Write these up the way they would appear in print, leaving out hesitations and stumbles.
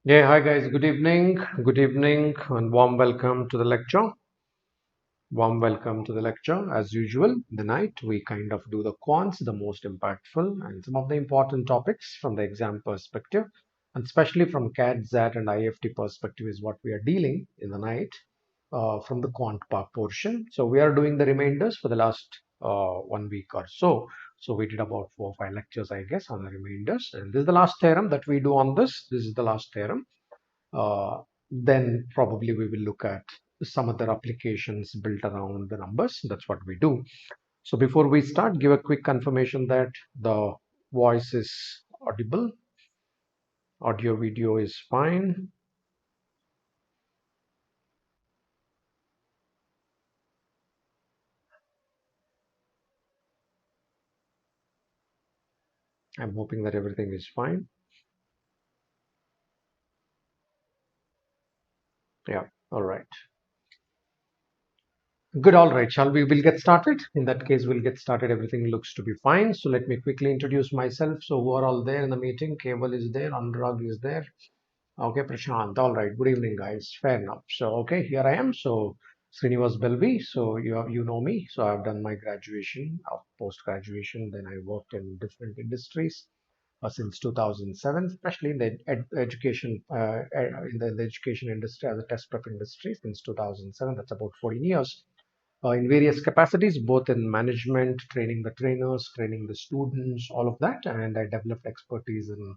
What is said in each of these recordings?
Yeah, hi guys. Good evening, and warm welcome to the lecture. Warm welcome to the lecture. As usual, in the night we kind of do the quants, the most impactful, and some of the important topics from the exam perspective, and especially from CAT, ZAT, and IIFT perspective is what we are dealing in the night from the quant part portion. So we are doing the remainders for the last 1 week or so. So we did about 4 or 5 lectures, I guess, on the remainders, and this is the last theorem that we do on this. This is the last theorem. Then probably we will look at some other applications built around the numbers. That's what we do. So before we start, give a quick confirmation that the voice is audible, audio video is fine. I'm hoping that everything is fine. Yeah, all right. Good, all right. Shall we? We'll get started. In that case, we'll get started. Everything looks to be fine. So let me quickly introduce myself. So who are all there in the meeting? Keval is there, Anurag is there. Okay, Prashant. All right. Good evening, guys. Fair enough. So, okay, here I am. So, Srinivas Belvi. So, you know me. So, I've done my graduation, post graduation. Then I worked in different industries since 2007, especially in the education in the education industry as a test prep industry since 2007. That's about 14 years in various capacities, both in management, training the trainers, training the students, all of that. And I developed expertise in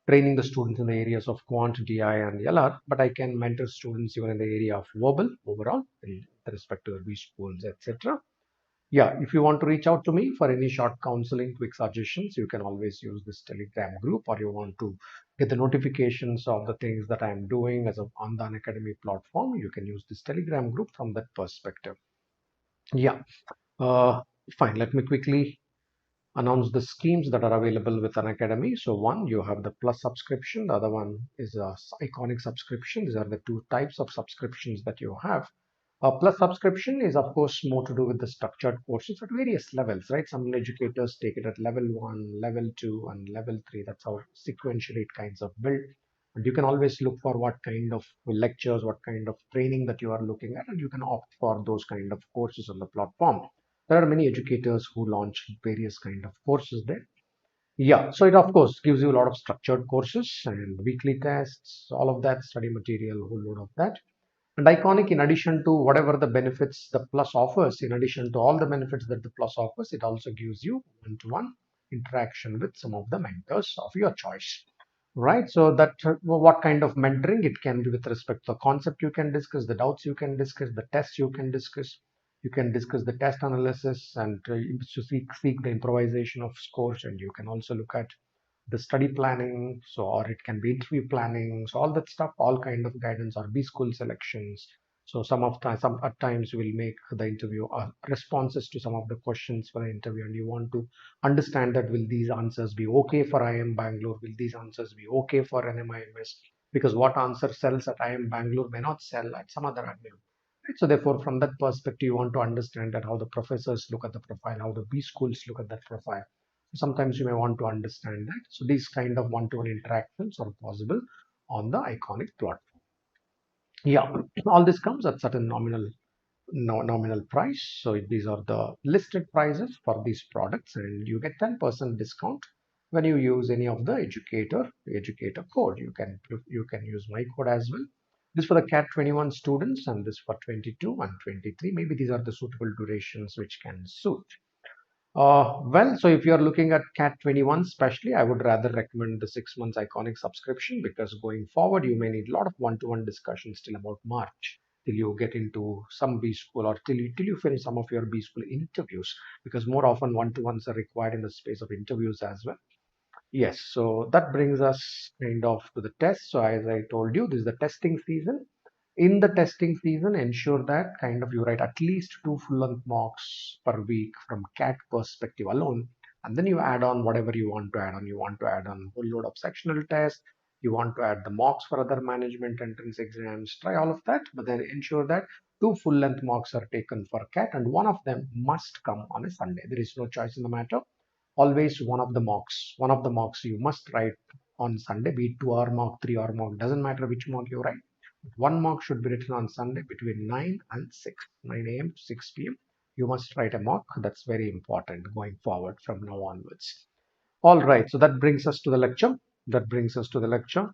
training the students in the areas of Quant, DI, and LR, but I can mentor students even in the area of verbal overall, with respect to the B schools, etc. Yeah, if you want to reach out to me for any short counseling, quick suggestions, you can always use this Telegram group, or you want to get the notifications of the things that I'm doing on the Unacademy platform, you can use this Telegram group from that perspective. Yeah, uh, fine. Let me quickly announce the schemes that are available with Unacademy. So one, you have the plus subscription. The other one is a iconic subscription. These are the two types of subscriptions that you have. A plus subscription is, of course, more to do with the structured courses at various levels, right? Some educators take it at level 1, level 2, and level 3. That's how sequentially it kinds of built. And you can always look for what kind of lectures, what kind of training that you are looking at, and you can opt for those kind of courses on the platform. There are many educators who launch various kind of courses there. Yeah, so it of course gives you a lot of structured courses and weekly tests, all of that, study material, a whole load of that. And Iconic, in addition to whatever the benefits the Plus offers, in addition to all the benefits that the Plus offers, it also gives you one-to-one interaction with some of the mentors of your choice. Right, so that what kind of mentoring it can be with respect to the concept you can discuss, the doubts you can discuss, the tests you can discuss. You can discuss the test analysis and to seek the improvisation of scores, and you can also look at the study planning, so or it can be interview planning, so all that stuff, all kind of guidance or B school selections. So some at times you will make the interview responses to some of the questions for the interview, and you want to understand that will these answers be okay for IIM Bangalore, will these answers be okay for NMIMS, because what answer sells at IIM Bangalore may not sell at some other IIM. Right? So therefore, from that perspective, you want to understand that how the professors look at the profile, how the B schools look at that profile. Sometimes you may want to understand that. So these kind of one-to-one interactions are possible on the Iconic platform. Yeah, all this comes at certain nominal price. So these are the listed prices for these products, and you get 10% discount when you use any of the educator code. You can use my code as well. This for the CAT 21 students, and this for 22 and 23. Maybe these are the suitable durations which can suit. So if you're looking at CAT 21 especially, I would rather recommend the 6 months Iconic subscription, because going forward, you may need a lot of one-to-one discussions till about March, till you get into some B school, or till you finish some of your B school interviews, because more often one-to-ones are required in the space of interviews as well. Yes, so that brings us kind of to the test. So as I told you, this is the testing season. In the testing season, ensure that kind of you write at least two full-length mocks per week from CAT perspective alone, and then you add on whatever you want to add on. You want to add on a whole load of sectional tests. You want to add the mocks for other management entrance exams. Try all of that, but then ensure that two full-length mocks are taken for CAT, and one of them must come on a Sunday. There is no choice in the matter. Always one of the mocks you must write on Sunday, be it 2 hour mock, 3 hour mock, doesn't matter which mock you write. One mock should be written on Sunday between 9 and 6, 9 a.m. to 6 p.m. You must write a mock. That's very important going forward from now onwards. All right, so that brings us to the lecture. That brings us to the lecture.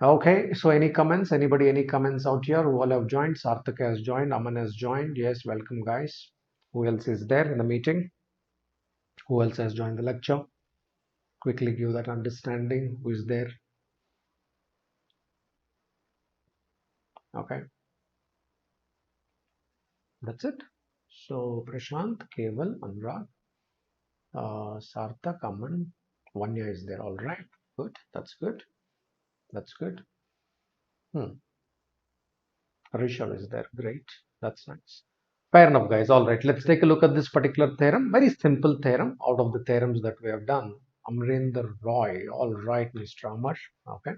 Okay, so any comments? Anybody, any comments out here? Who all have joined? Sarthak has joined. Aman has joined. Yes, welcome, guys. Who else is there in the meeting? Who else has joined the lecture? Quickly give that understanding. Who is there? Okay, that's it. So Prashant, Keval, Anurag, Sarthak, Aman, Vanya is there. All right, good. That's good. That's good. Rishabh is there. Great. That's nice. Fair enough, guys. All right, let's take a look at this particular theorem. Very simple theorem out of the theorems that we have done. Amrinder Roy. All right, Mr. Amar. Okay.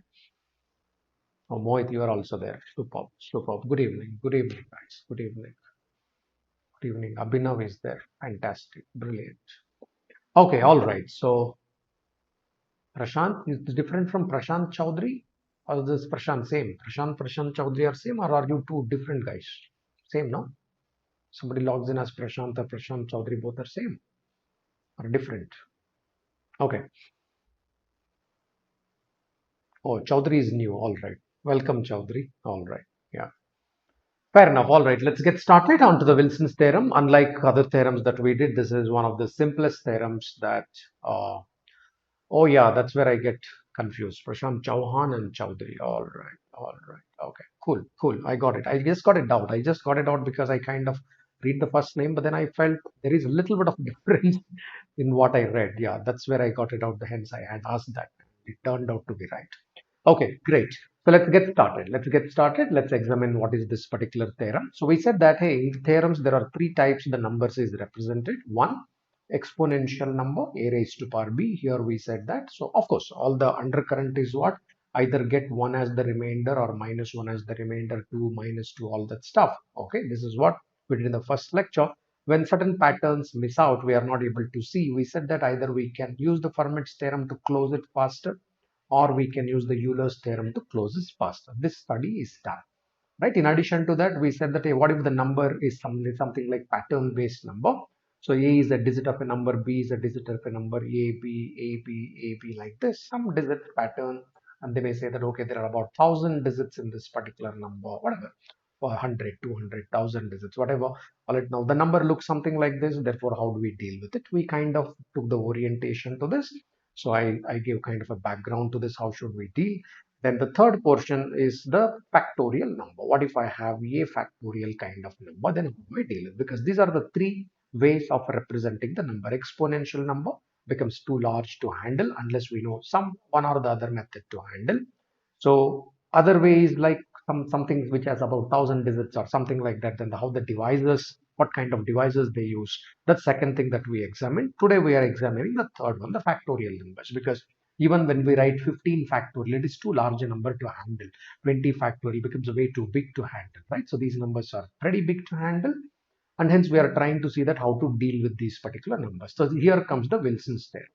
Oh, Mohit, you are also there. Superb. Superb. Good evening. Good evening, guys. Good evening. Good evening. Abhinav is there. Fantastic. Brilliant. Okay. All right. So Prashant is different from Prashant Chaudhary, or is this Prashant same? Prashant Chaudhary are same, or are you two different guys? Same, no? Somebody logs in as Prashant or Prashant Chaudhary, both are same or different? Okay. Oh, Chaudhary is new. All right. Welcome, Chaudhary. All right. Yeah. Fair enough. All right. Let's get started on to the Wilson's theorem. Unlike other theorems that we did, this is one of the simplest theorems that. Oh, yeah, that's where I get confused. Prashant Chauhan and Chaudhary. All right. All right. Okay. Cool. Cool. I got it. I just got it out. I just got it out because I kind of read the first name, but then I felt there is a little bit of difference in what I read. Yeah, that's where I got it out. Hence, I had asked that. It turned out to be right. Okay, great. So let's get started. Let's get started. Let's examine what is this particular theorem. So we said that, hey, in theorems, there are three types the numbers is represented. One, exponential number, a raised to power b. Here we said that. So of course, all the undercurrent is what? Either get 1 as the remainder or minus 1 as the remainder, 2, minus 2, all that stuff. Okay, this is what we did in the first lecture. When certain patterns miss out, we are not able to see. We said that either we can use the Fermat's theorem to close it faster, or we can use the Euler's theorem to close it faster. This study is done. Right. In addition to that, we said that, hey, what if the number is something like pattern based number? So A is a digit of a number, B is a digit of a number, A, B, like this, some digit pattern. And they may say that, okay, there are about 1,000 digits in this particular number, whatever, or 100, 200, 1,000 digits, whatever. All right, now the number looks something like this. Therefore, how do we deal with it? We kind of took the orientation to this. So I gave kind of a background to this. How should we deal? Then the third portion is the factorial number. What if I have a factorial kind of number? Then how do I deal with it? Because these are the three ways of representing the number. Exponential number becomes too large to handle unless we know some one or the other method to handle. So other ways like something which has about 1,000 digits or something like that, then how the devices, what kind of devices they use. That's second thing that we examine. Today we are examining the third one, the factorial numbers, because even when we write 15 factorial, it is too large a number to handle. 20 factorial becomes way too big to handle, right? So these numbers are pretty big to handle. And hence we are trying to see that how to deal with these particular numbers. So here comes the Wilson's theorem.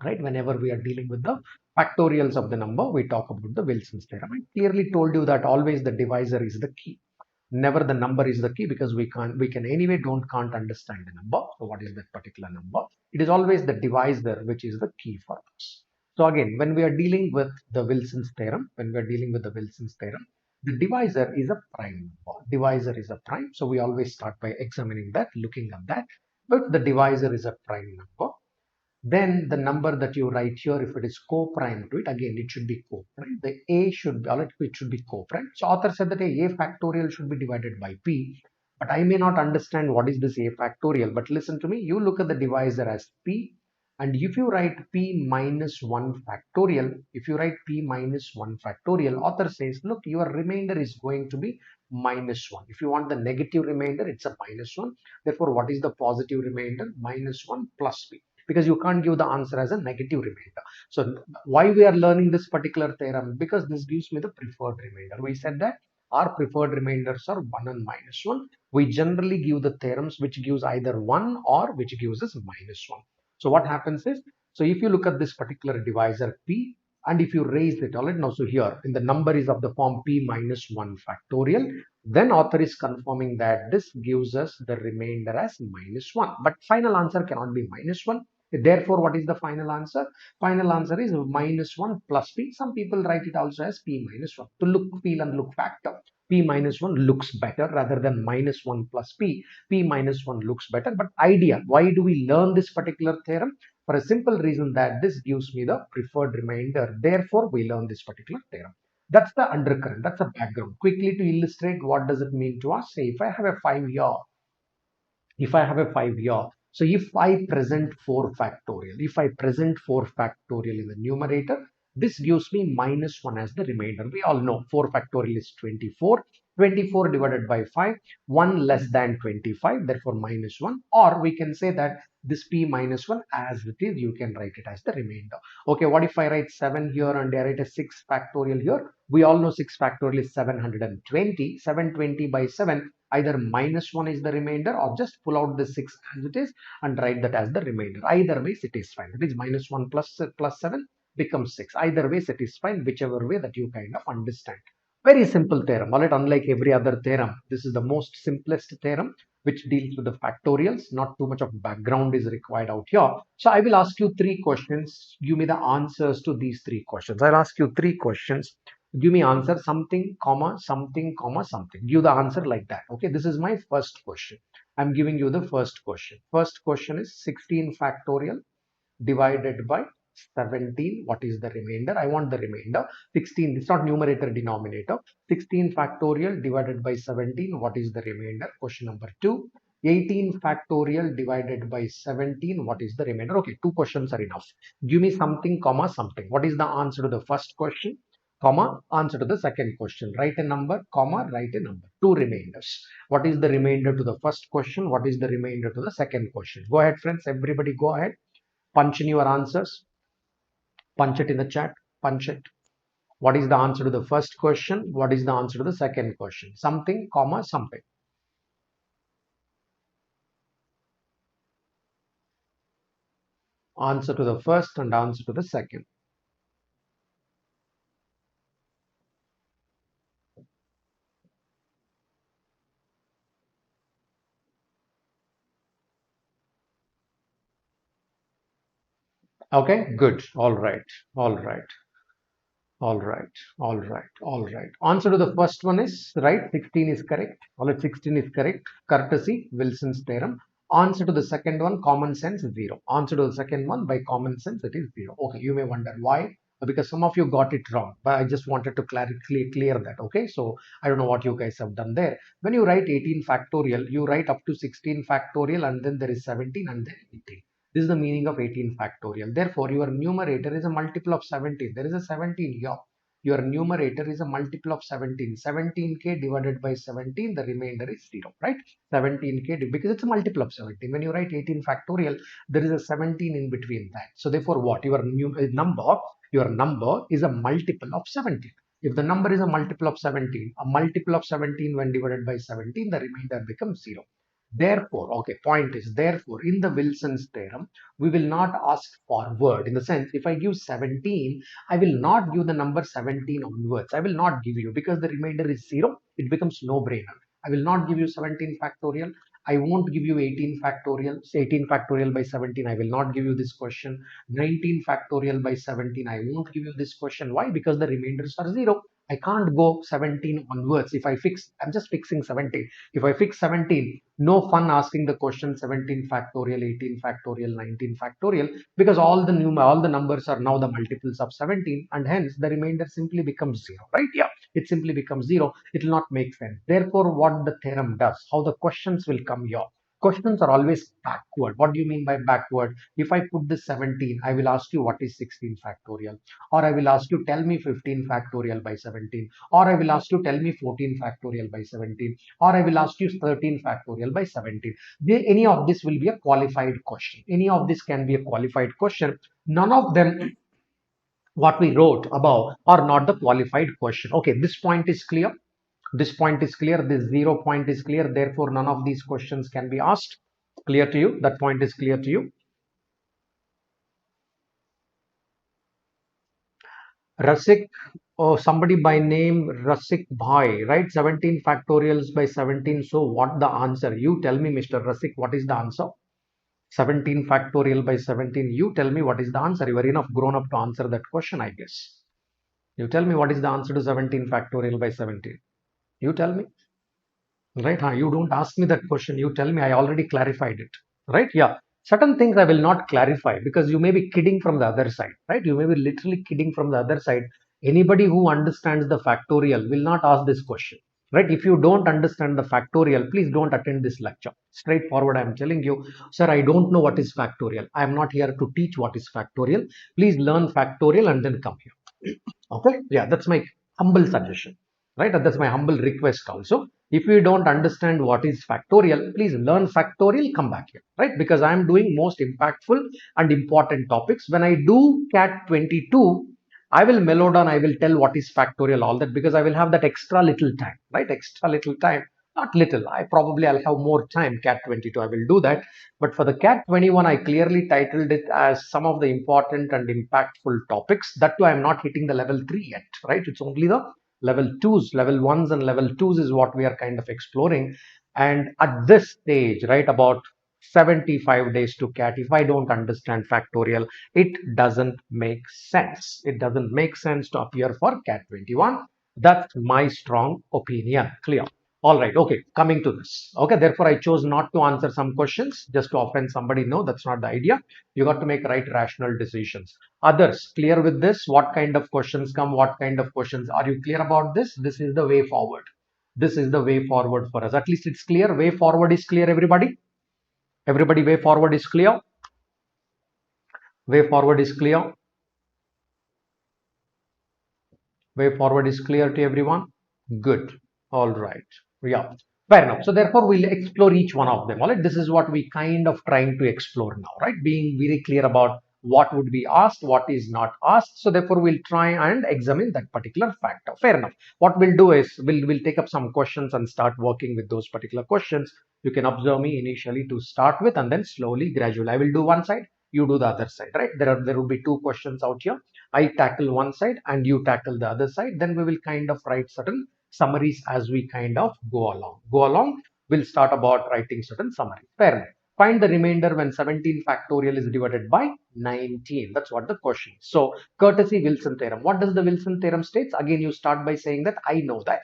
Right? Whenever we are dealing with the factorials of the number, we talk about the Wilson's theorem. I clearly told you that always the divisor is the key. Never the number is the key, because we can anyway can't understand the number. So what is that particular number? It is always the divisor which is the key for us. So again, when we are dealing with the Wilson's theorem, the divisor is a prime number. Divisor is a prime. So we always start by examining that, looking at that. But the divisor is a prime number, then the number that you write here, if it is co-prime to it, again it should be co-prime. The a should be, it should be co-prime. So author said that a factorial should be divided by p, but I may not understand what is this a factorial. But listen to me, you look at the divisor as p, and if you write p minus 1 factorial, author says, look, your remainder is going to be minus 1. If you want the negative remainder, it's a minus 1. Therefore, what is the positive remainder? Minus 1 plus p, because you can't give the answer as a negative remainder. So why we are learning this particular theorem? Because this gives me the preferred remainder. We said that our preferred remainders are 1 and minus 1. We generally give the theorems which gives either 1 or which gives us minus 1. So what happens is, So if you look at this particular divisor P, and if you raise it, all right, now so here in the number is of the form P minus 1 factorial, then author is confirming that this gives us the remainder as minus 1. But final answer cannot be minus 1. Therefore, what is the final answer? Final answer is minus 1 plus P. Some people write it also as P minus 1 to look, feel and look factor. P minus 1 looks better rather than minus 1 plus P. P minus 1 looks better. But idea, why do we learn this particular theorem? For a simple reason that this gives me the preferred remainder. Therefore, we learn this particular theorem. That's the undercurrent. That's the background. Quickly to illustrate what does it mean to us. Say if I have a 5 year, so if I present 4 factorial, in the numerator, this gives me minus 1 as the remainder. We all know 4 factorial is 24. 24 divided by 5, 1 less than 25, therefore minus 1. Or we can say that this P minus 1 as it is, you can write it as the remainder. Okay, what if I write 7 here and I write a 6 factorial here? We all know 6 factorial is 720. 720 by 7, either minus 1 is the remainder or just pull out the 6 as it is and write that as the remainder. Either ways it is fine. It is minus 1 plus 7 becomes 6. Either ways it is fine, whichever way that you kind of understand. Very simple theorem, alright. Unlike every other theorem, this is the most simplest theorem which deals with the factorials. Not too much of background is required out here. So I will ask you 3 questions. Give me the answers to these 3 questions. I'll ask you 3 questions. Give me answer something, comma, something, comma, something. Give the answer like that. Okay, this is my first question. I'm giving you the first question. First question is 16 factorial divided by 17. What is the remainder? I want the remainder. 16, it's not numerator denominator. 16 factorial divided by 17. What is the remainder? Question number 2. 18 factorial divided by 17. What is the remainder? Okay, 2 questions are enough. Give me something, comma, something. What is the answer to the first question? Comma, answer to the second question. Write a number, comma, write a number. 2 remainders. What is the remainder to the first question? What is the remainder to the second question? Go ahead, friends. Everybody go ahead. Punch in your answers. Punch it in the chat. Punch it. What is the answer to the first question? What is the answer to the second question? Something, comma, something. Answer to the first and answer to the second. Okay, good. All right. All right. All right, all right, all right. Answer to the first one is right. 16 is correct. All right, 16 is correct. Courtesy, Wilson's theorem. Answer to the second one, common sense, 0. Answer to the second one, by common sense, it is 0. Okay, you may wonder why. Because some of you got it wrong, but I just wanted to clear that. Okay, so I don't know what you guys have done there. When you write 18 factorial, you write up to 16 factorial and then there is 17 and then 18. This is the meaning of 18 factorial. Therefore, your numerator is a multiple of 17. There is a 17 here. Your numerator is a multiple of 17. 17k divided by 17, the remainder is 0, right? 17k because it's a multiple of 17. When you write 18 factorial, there is a 17 in between that. So therefore, what? Your number is a multiple of 17. If the number is a multiple of 17, a multiple of 17 when divided by 17, the remainder becomes 0. Therefore, okay, point is, therefore, in the Wilson's theorem, we will not ask forward. In the sense, if I give 17, I will not give the number 17 onwards. I will not give you because the remainder is 0. It becomes no-brainer. I will not give you 17 factorial. I won't give you 18 factorial. 18 factorial by 17. I will not give you this question. 19 factorial by 17. I won't give you this question. Why? Because the remainders are 0. I can't go 17 onwards. If I fix, I'm just fixing 17. If I fix 17, no fun asking the question 17 factorial, 18 factorial, 19 factorial, because all the numbers are now the multiples of 17, and hence the remainder simply becomes 0, right? Yeah, it simply becomes 0. It will not make sense. Therefore, what the theorem does, how the questions will come here. Questions are always backward. What do you mean by backward? If I put this 17, I will ask you what is 16 factorial, or I will ask you tell me 15 factorial by 17, or I will ask you tell me 14 factorial by 17, or I will ask you 13 factorial by 17. Any of this will be a qualified question. Any of this can be a qualified question. None of them what we wrote above are not the qualified question. Okay, this point is clear. This point is clear. This 0 point is clear. Therefore, none of these questions can be asked. Clear to you? That point is clear to you? Rasik, oh, somebody by name Rasik Bhai, right? 17 factorials by 17. So what the answer? You tell me, Mr. Rasik, what is the answer? 17 factorial by 17. You tell me what is the answer. You are enough grown up to answer that question, I guess. You tell me what is the answer to 17 factorial by 17. You tell me. Right? Huh? You don't ask me that question. You tell me. I already clarified it. Right? Yeah. Certain things I will not clarify because you may be kidding from the other side. Right? You may be literally kidding from the other side. Anybody who understands the factorial will not ask this question. Right? If you don't understand the factorial, please don't attend this lecture. Straightforward, I am telling you, sir, I don't know what is factorial. I am not here to teach what is factorial. Please learn factorial and then come here. Okay? Yeah, that's my humble suggestion. Right? That's my humble request also. If you don't understand what is factorial, please learn factorial, come back here, right? Because I am doing most impactful and important topics. When I do CAT 22, I will mellow down, I will tell what is factorial, all that, because I will have that extra little time, right? Extra little time, not little. I'll have more time, CAT 22, I will do that. But for the CAT 21, I clearly titled it as some of the important and impactful topics. That too, I am not hitting the level 3 yet, right? It's only the level 2s, level 1s and level 2s is what we are kind of exploring. And at this stage, right, about 75 days to CAT, if I don't understand factorial, it doesn't make sense. It doesn't make sense to appear for CAT 21. That's my strong opinion. Clear? All right. Okay. Coming to this. Okay. Therefore, I chose not to answer some questions just to offend somebody. No, that's not the idea. You got to make right rational decisions. Others, clear with this? What kind of questions come? What kind of questions? Are you clear about this? This is the way forward. This is the way forward for us. At least it's clear. Way forward is clear, everybody. Everybody, way forward is clear. Way forward is clear. Way forward is clear to everyone. Good. All right. Yeah. Fair enough. So therefore, we'll explore each one of them. All right. This is what we kind of trying to explore now, right? Being very clear about what would be asked, what is not asked. So therefore, we'll try and examine that particular factor. Fair enough. What we'll do is we'll take up some questions and start working with those particular questions. You can observe me initially to start with, and then slowly, gradually. I will do one side, you do the other side, right? There will be two questions out here. I tackle one side and you tackle the other side. Then we will kind of write certain summaries as we kind of go along. Go along, we'll start about writing certain summaries. Fair enough. Find the remainder when 17 factorial is divided by 19. That's what the question is. So, courtesy Wilson theorem. What does the Wilson theorem states? Again, you start by saying that I know that.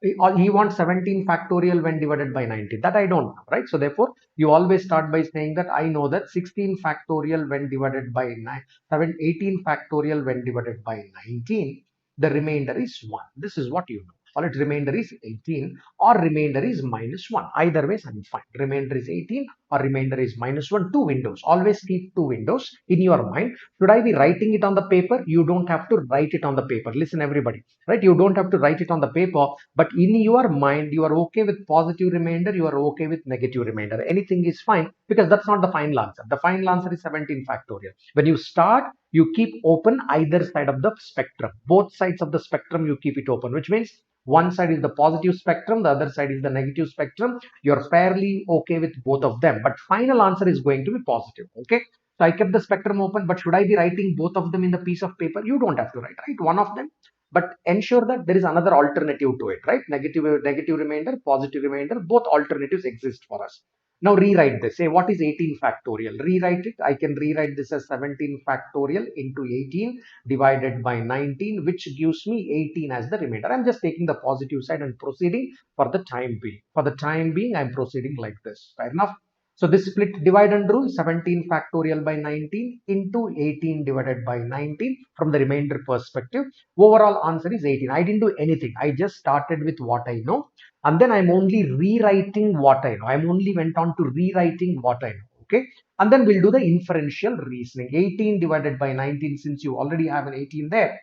He wants 17 factorial when divided by 19. That I don't know, right? So therefore, you always start by saying that I know that 16 factorial when divided by 18 factorial when divided by 19, the remainder is 1. This is what you know. Or its remainder is 18 or remainder is minus 1. Either ways, I'm fine. Remainder is 18 or remainder is minus 1. Two windows. Always keep two windows in your mind. Should I be writing it on the paper? You don't have to write it on the paper. Listen, everybody, right? You don't have to write it on the paper, but in your mind, you are okay with positive remainder, you are okay with negative remainder. Anything is fine because that's not the final answer. The final answer is 17 factorial. When you start, you keep open either side of the spectrum. Both sides of the spectrum, you keep it open, which means one side is the positive spectrum, the other side is the negative spectrum. You're fairly okay with both of them, but final answer is going to be positive. Okay. So I kept the spectrum open, but should I be writing both of them in the piece of paper? You don't have to write one of them, but ensure that there is another alternative to it, right? Negative remainder, positive remainder, both alternatives exist for us. Now rewrite this. Say what is 18 factorial? Rewrite it. I can rewrite this as 17 factorial into 18 divided by 19, which gives me 18 as the remainder. I'm just taking the positive side and proceeding for the time being. For the time being, I'm proceeding like this. Fair enough. So this split divide and rule, 17 factorial by 19 into 18 divided by 19 from the remainder perspective. Overall answer is 18. I didn't do anything. I just started with what I know. And then I'm only rewriting what I know. I'm only went on to rewriting what I know. Okay. And then we'll do the inferential reasoning. 18 divided by 19, since you already have an 18 there.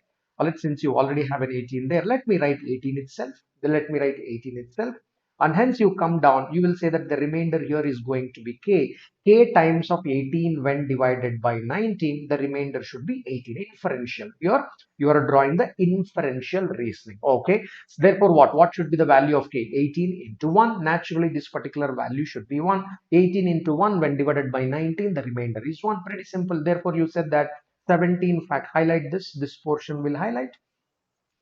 Since you already have an 18 there, let me write 18 itself. Then let me write 18 itself. And hence you come down, you will say that the remainder here is going to be k times of 18 when divided by 19, the remainder should be 18. Inferential. Here you are drawing the inferential reasoning. Okay. So therefore what should be the value of k? 18 into 1. Naturally this particular value should be 1. 18 into 1 when divided by 19, the remainder is 1. Pretty simple. Therefore you said that 17 fact, highlight this portion will highlight.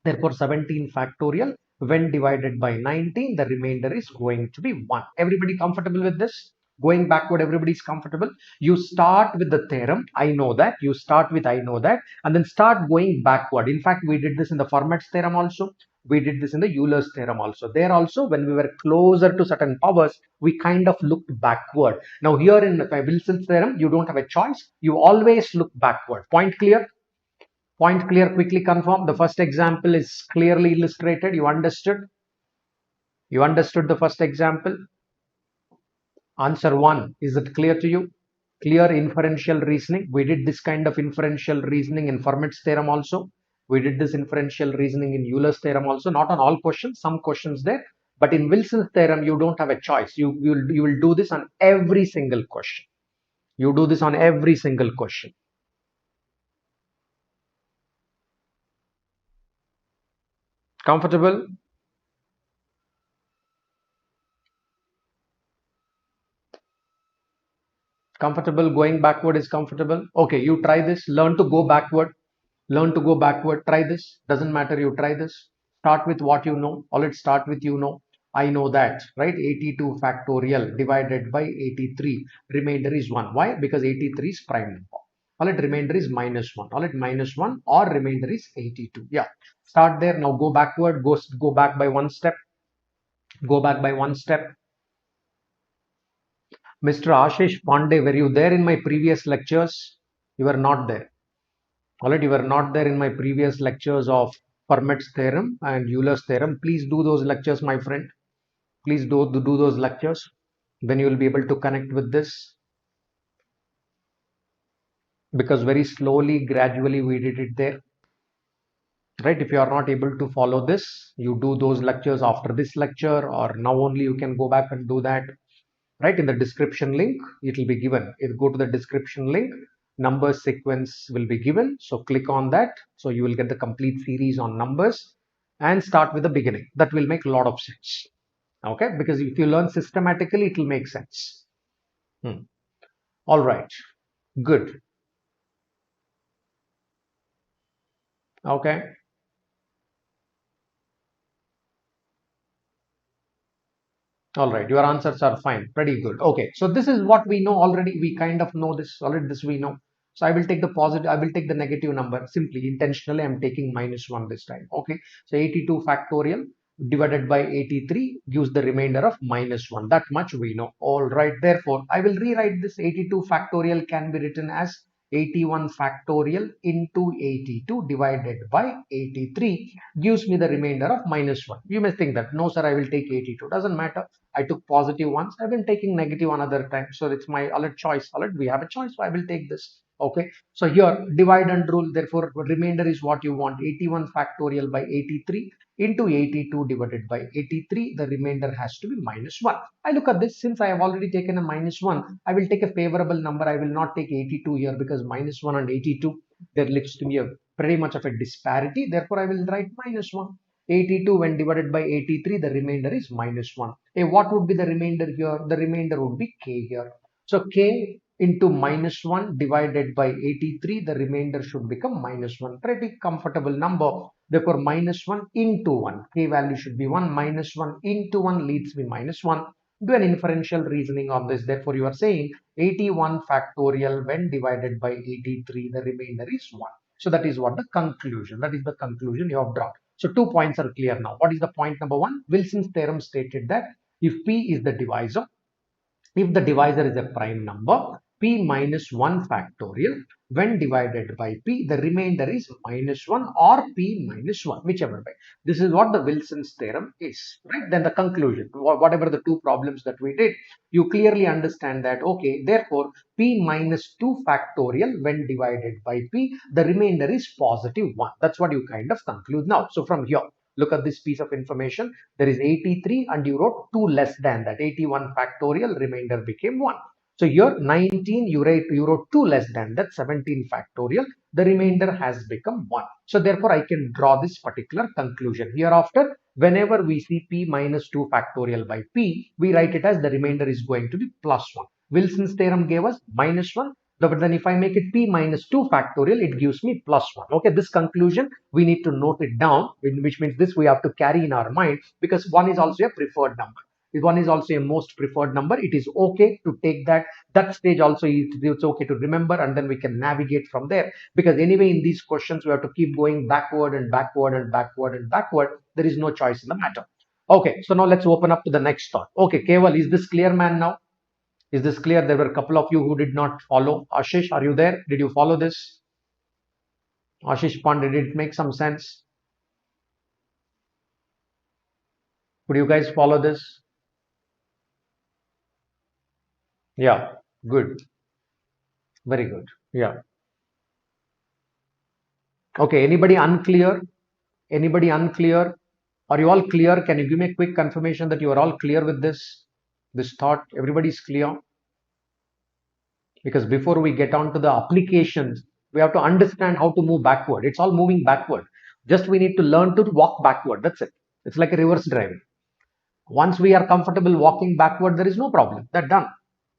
Therefore, 17 factorial when divided by 19, the remainder is going to be 1. Everybody comfortable with this? Going backward, everybody is comfortable. You start with the theorem. I know that. You start with I know that. And then start going backward. In fact, we did this in the Fermat's theorem also. We did this in the Euler's theorem also. There also, when we were closer to certain powers, we kind of looked backward. Now, here in Wilson's theorem, you don't have a choice. You always look backward. Point clear? Point clear, quickly confirm. The first example is clearly illustrated. You understood? You understood the first example? Answer 1. Is it clear to you? Clear inferential reasoning. We did this kind of inferential reasoning in Fermat's theorem also. We did this inferential reasoning in Euler's theorem also. Not on all questions, some questions there. But in Wilson's theorem, you don't have a choice. You will do this on every single question. You do this on every single question. Comfortable? Comfortable. Going backward is comfortable. Okay, you try this. Learn to go backward. Learn to go backward. Try this. Doesn't matter. You try this. Start with what you know. Or let's start with you know. I know that, right? 82 factorial divided by 83. Remainder is 1. Why? Because 83 is prime number. All it remainder is minus 1. All it minus 1 or remainder is 82. Yeah. Start there. Now go backward. Go back by one step. Go back by one step. Mr. Ashish Pandey, were you there in my previous lectures? You were not there. Alright, you were not there in my previous lectures of Fermat's theorem and Euler's theorem. Please do those lectures, my friend. Please do those lectures. Then you will be able to connect with this. Because very slowly, gradually we did it there. Right, if you are not able to follow this, you do those lectures after this lecture, or now only you can go back and do that. Right, in the description link it will be given. If you go to the description link, number sequence will be given, so click on that, so you will get the complete series on numbers and start with the beginning. That will make a lot of sense. Okay, because if you learn systematically it will make sense. All right, good. Okay, all right, your answers are fine, pretty good. Okay, so this is what we know already. We kind of know this already. This we know. So I will take the positive, I will take the negative number. Simply, intentionally, I'm taking minus 1 this time. Okay, so 82 factorial divided by 83 gives the remainder of minus 1. That much we know. All right, therefore, I will rewrite this. 82 factorial can be written as 81 factorial into 82 divided by 83 gives me the remainder of minus 1. You may think that, no sir, I will take 82. Doesn't matter. I took positive once. I've been taking negative another time. So it's my alert choice. Alert, we have a choice. So I will take this. Okay. So here, divide and rule. Therefore, remainder is what you want. 81 factorial by 83 into 82 divided by 83. The remainder has to be minus 1. I look at this. Since I have already taken a minus 1, I will take a favorable number. I will not take 82 here because minus 1 and 82, there looks to be a pretty much of a disparity. Therefore, I will write minus 1. 82 when divided by 83, the remainder is minus 1. Hey, what would be the remainder here? The remainder would be k here. So k into minus 1 divided by 83, the remainder should become minus 1. Pretty comfortable number. Therefore, minus 1 into 1. K value should be 1. Minus 1 into 1 leads me minus 1. Do an inferential reasoning on this. Therefore, you are saying 81 factorial when divided by 83, the remainder is 1. So that is what the conclusion. That is the conclusion you have drawn. So 2 points are clear now. What is the point number 1? Wilson's theorem stated that if P is the divisor, if the divisor is a prime number, P minus 1 factorial, when divided by P, the remainder is minus 1 or P minus 1, whichever way. This is what the Wilson's theorem is, right? Then the conclusion, whatever the 2 problems that we did, you clearly understand that, okay, therefore, P minus 2 factorial when divided by P, the remainder is positive 1. That's what you kind of conclude now. So from here, look at this piece of information. There is 83 and you wrote 2 less than that. 81 factorial, remainder became 1. So here 19, you wrote 2 less than that, 17 factorial. The remainder has become 1. So therefore, I can draw this particular conclusion. Hereafter, whenever we see P minus 2 factorial by P, we write it as the remainder is going to be plus 1. Wilson's theorem gave us minus 1. But then if I make it p minus 2 factorial, it gives me plus 1. Okay, this conclusion, we need to note it down, which means this we have to carry in our mind, because 1 is also a preferred number. If 1 is also a most preferred number, it is okay to take that stage also. It's okay to remember, and then we can navigate from there, because anyway in these questions we have to keep going backward and backward and backward and backward. There is no choice in the matter. Okay, so now let's open up to the next thought. Okay, Keval, is this clear, man? Now is this clear? There were a couple of you who did not follow. Ashish, are you there? Did you follow this? Ashish Pond, did it make some sense? Could you guys follow this? Yeah, good. Very good. Yeah. Okay, anybody unclear? Anybody unclear? Are you all clear? Can you give me a quick confirmation that you are all clear with this thought? Everybody's clear? Because before we get on to the applications, we have to understand how to move backward. It's all moving backward. Just we need to learn to walk backward. That's it. It's like a reverse driving. Once we are comfortable walking backward, there is no problem. That's done.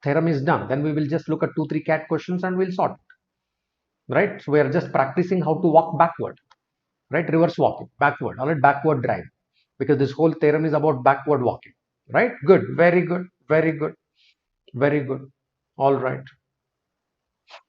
Theorem is done. Then we will just look at 2-3 CAT questions and we'll sort it. Right? So we are just practicing how to walk backward. Right? Reverse walking, backward, all right, backward drive. Because this whole theorem is about backward walking. Right? Good. Very good. Very good. Very good. All right.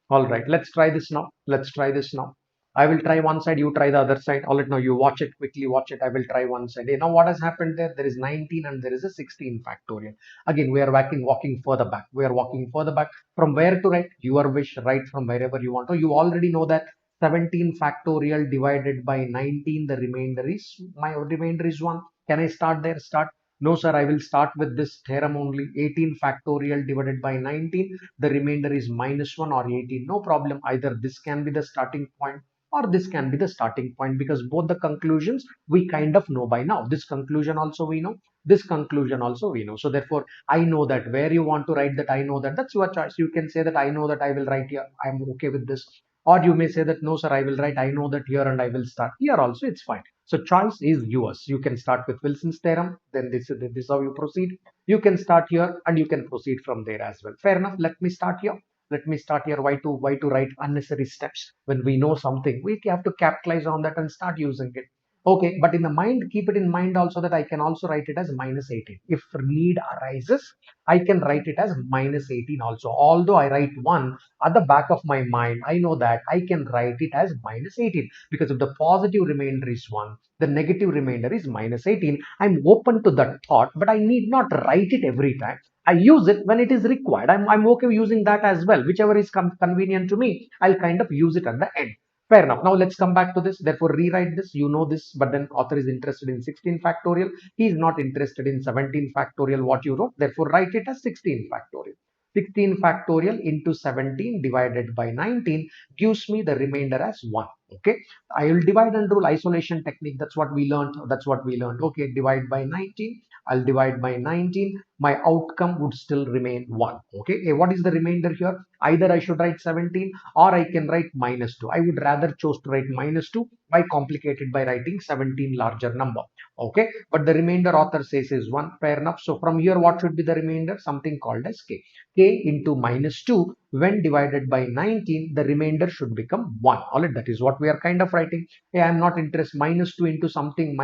All right, let's try this now. Let's try this now. I will try one side, you try the other side. All right, now you watch it, quickly watch it. I will try one side. Now what has happened there? There is 19 and there is a 16 factorial. Again, we are walking further back. We are walking further back. From where to write? Your wish, write from wherever you want. So you already know that 17 factorial divided by 19, the remainder is, my remainder is 1. Can I start there? Start. No, sir, I will start with this theorem only. 18 factorial divided by 19. The remainder is minus 1 or 18. No problem. Either this can be the starting point or this can be the starting point, because both the conclusions we kind of know by now. This conclusion also we know. This conclusion also we know. So therefore, I know that where you want to write that, I know that. That's your choice. You can say that I know that I will write here. I'm okay with this. Or you may say that no, sir, I will write I know that here and I will start here also. It's fine. So choice is yours. You can start with Wilson's theorem, then this is how you proceed. You can start here and you can proceed from there as well. Fair enough. Let me start here. Let me start here. Why to write unnecessary steps when we know something? We have to capitalize on that and start using it. Okay, but in the mind, keep it in mind also that I can also write it as minus 18. If need arises, I can write it as minus 18 also. Although I write 1 at the back of my mind, I know that I can write it as minus 18, because if the positive remainder is 1, the negative remainder is minus 18. I'm open to that thought, but I need not write it every time. I use it when it is required. I'm okay using that as well. Whichever is convenient to me, I'll kind of use it at the end. Fair enough. Now let's come back to this. Therefore, rewrite this. You know this, but then author is interested in 16 factorial. He is not interested in 17 factorial, what you wrote. Therefore, write it as 16 factorial. 16 factorial into 17 divided by 19 gives me the remainder as 1. Okay. I will divide and rule isolation technique. That's what we learned. That's what we learned. Okay. Divide by 19. I'll divide by 19. My outcome would still remain 1. Okay. What is the remainder here? Either I should write 17 or I can write minus 2. I would rather choose to write minus 2. Why complicate it by writing 17 larger number? Okay. But the remainder author says is 1. Fair enough. So from here, what should be the remainder? Something called as k. K into minus 2 when divided by 19, the remainder should become 1. All right. That is what we are kind of writing. Hey, I'm not interested. Minus 2 into something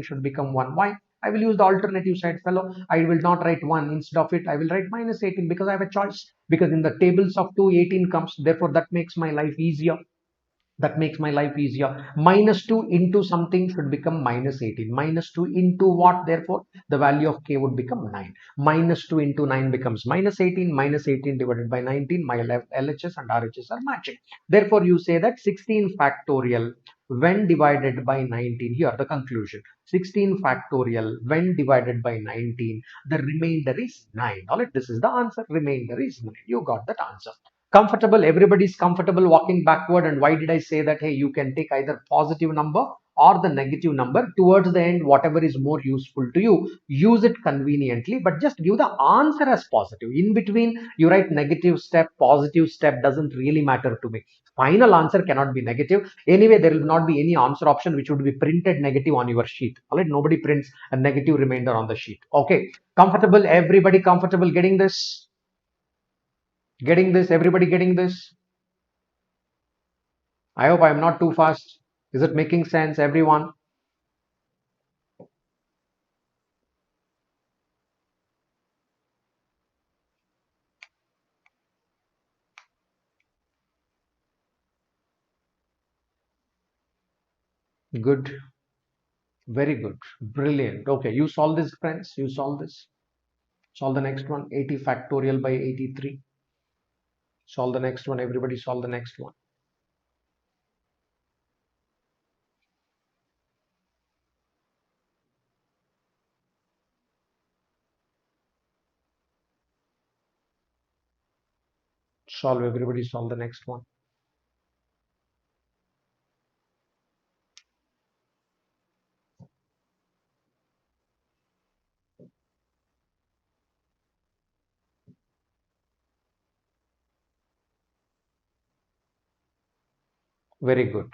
should become 1. Why? I will use the alternative side, fellow. I will not write 1. Instead of it, I will write minus 18, because I have a choice. Because in the tables of 2, 18 comes. Therefore, that makes my life easier. That makes my life easier. Minus 2 into something should become minus 18. Minus 2 into what? Therefore, the value of k would become 9. Minus 2 into 9 becomes minus 18. Minus 18 divided by 19. My LHS and RHS are matching. Therefore, you say that 16 factorial when divided by 19, here the conclusion, 16 factorial when divided by 19, the remainder is 9. All right, this is the answer. Remainder is 9. You got that answer. Comfortable, everybody's comfortable walking backward. And why did I say that? Hey, you can take either positive number or the negative number. Towards the end, whatever is more useful to you, use it conveniently, but just give the answer as positive. In between, you write negative step, positive step, doesn't really matter to me. Final answer cannot be negative. Anyway, there will not be any answer option which would be printed negative on your sheet. All right, nobody prints a negative remainder on the sheet. Okay, comfortable, everybody comfortable getting this? Getting this? Everybody getting this? I hope I'm not too fast. Is it making sense, everyone? Good. Very good. Brilliant. Okay, you solve this, friends. You solve this. Solve the next one. 80 factorial by 83. Solve the next one. Everybody solve the next one. Solve. Everybody solve the next one. Very good.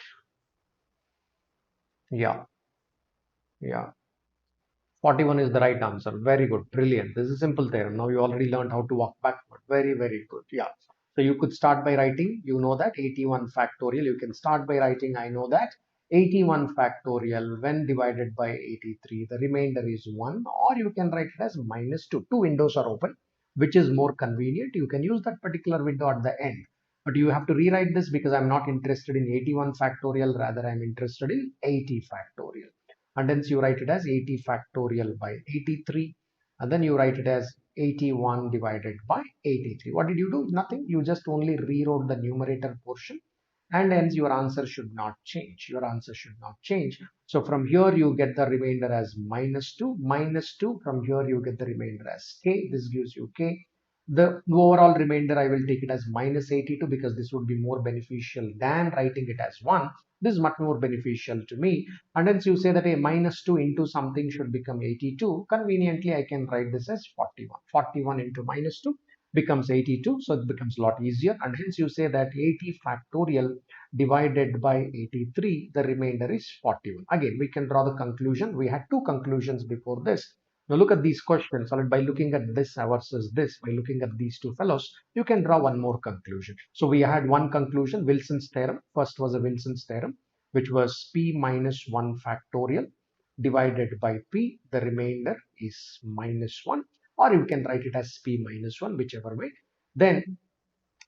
Yeah. Yeah. 41 is the right answer. Very good. Brilliant. This is simple theorem. Now you already learned how to walk backward. Very, very good. Yeah. So you could start by writing, you know that 81 factorial. You can start by writing, I know that 81 factorial when divided by 83, the remainder is 1, or you can write it as minus 2. Two windows are open, which is more convenient. You can use that particular window at the end. But you have to rewrite this because I'm not interested in 81 factorial, rather I'm interested in 80 factorial. And hence you write it as 80 factorial by 83, and then you write it as 81 divided by 83. What did you do? Nothing. You just only rewrote the numerator portion, and hence your answer should not change. Your answer should not change. So from here you get the remainder as minus 2. Minus 2. From here you get the remainder as k. This gives you k. The overall remainder I will take it as minus 82 because this would be more beneficial than writing it as 1. This is much more beneficial to me. And hence you say that a minus 2 into something should become 82. Conveniently, I can write this as 41. 41 into minus 2 becomes 82. So it becomes a lot easier. And hence you say that 80 factorial divided by 83, the remainder is 41. Again, we can draw the conclusion. We had two conclusions before this. Now look at these questions. So by looking at this versus this, by looking at these two fellows, you can draw one more conclusion. So we had one conclusion, Wilson's theorem. First was a Wilson's theorem, which was p minus 1 factorial divided by p. The remainder is minus 1, or you can write it as p minus 1, whichever way. Then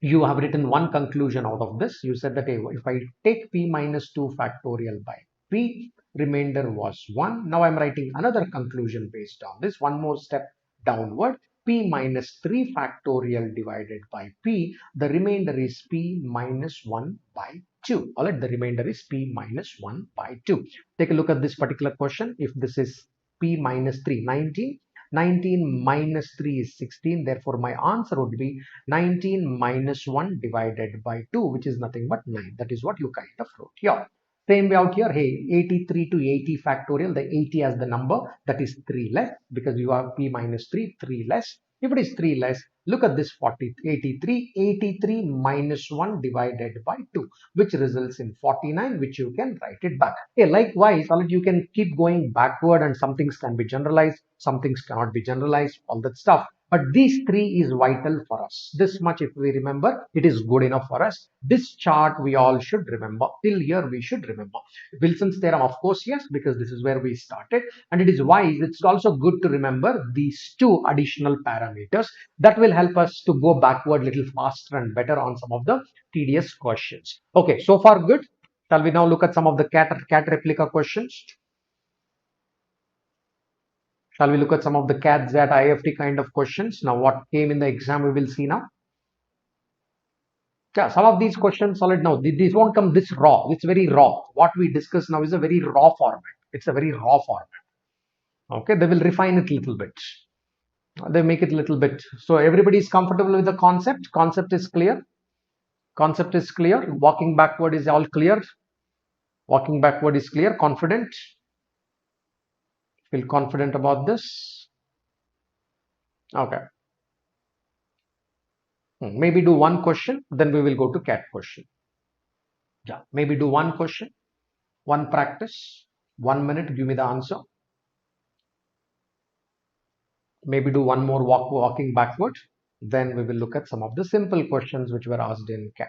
you have written one conclusion out of this. You said that hey, if I take p minus 2 factorial by p, remainder was 1. Now I'm writing another conclusion based on this. One more step downward. P minus 3 factorial divided by p. The remainder is p minus 1 by 2. All right, the remainder is p minus 1 by 2. Take a look at this particular question. If this is p minus 3, 19. 19 minus 3 is 16. Therefore, my answer would be 19 minus 1 divided by 2, which is nothing but 9. That is what you kind of wrote here. Same way out here, hey, 83 to 80 factorial, the 80 as the number, that is 3 less, because you have p minus 3, 3 less. If it is 3 less, look at this 40, 83, 83 minus 1 divided by 2, which results in 49, which you can write it back. Okay, likewise, you can keep going backward and some things can be generalized, some things cannot be generalized, all that stuff. But these three is vital for us. This much if we remember, it is good enough for us. This chart we all should remember. Till here we should remember. Wilson's theorem, of course, yes, because this is where we started. And it is wise. It's also good to remember these two additional parameters that will help us to go backward a little faster and better on some of the tedious questions. Okay, so far good. Shall we now look at some of the cat replica questions? Shall we look at some of the CAT, ZAT, IIFT kind of questions? Now, what came in the exam, we will see now. Yeah, some of these questions, solid now. These won't come this raw. It's very raw. What we discuss now is a very raw format. It's a very raw format. Okay, they will refine it a little bit. They make it a little bit. So everybody is comfortable with the concept. Concept is clear. Concept is clear. Walking backward is all clear. Walking backward is clear. Confident. Feel confident about this. Okay. Maybe do one question, then we will go to CAT question. Yeah, maybe do one question, one practice, 1 minute, give me the answer. Maybe do one more walking backward. Then we will look at some of the simple questions which were asked in CAT.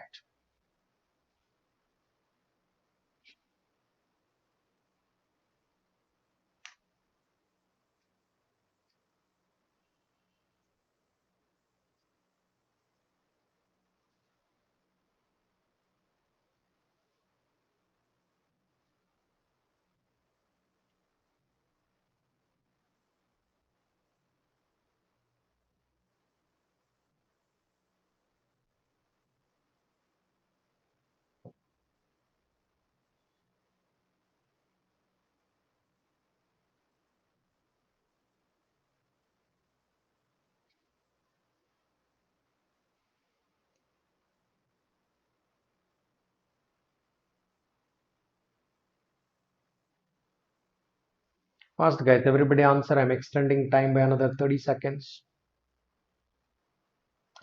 Fast guys, everybody answer. I'm extending time by another 30 seconds.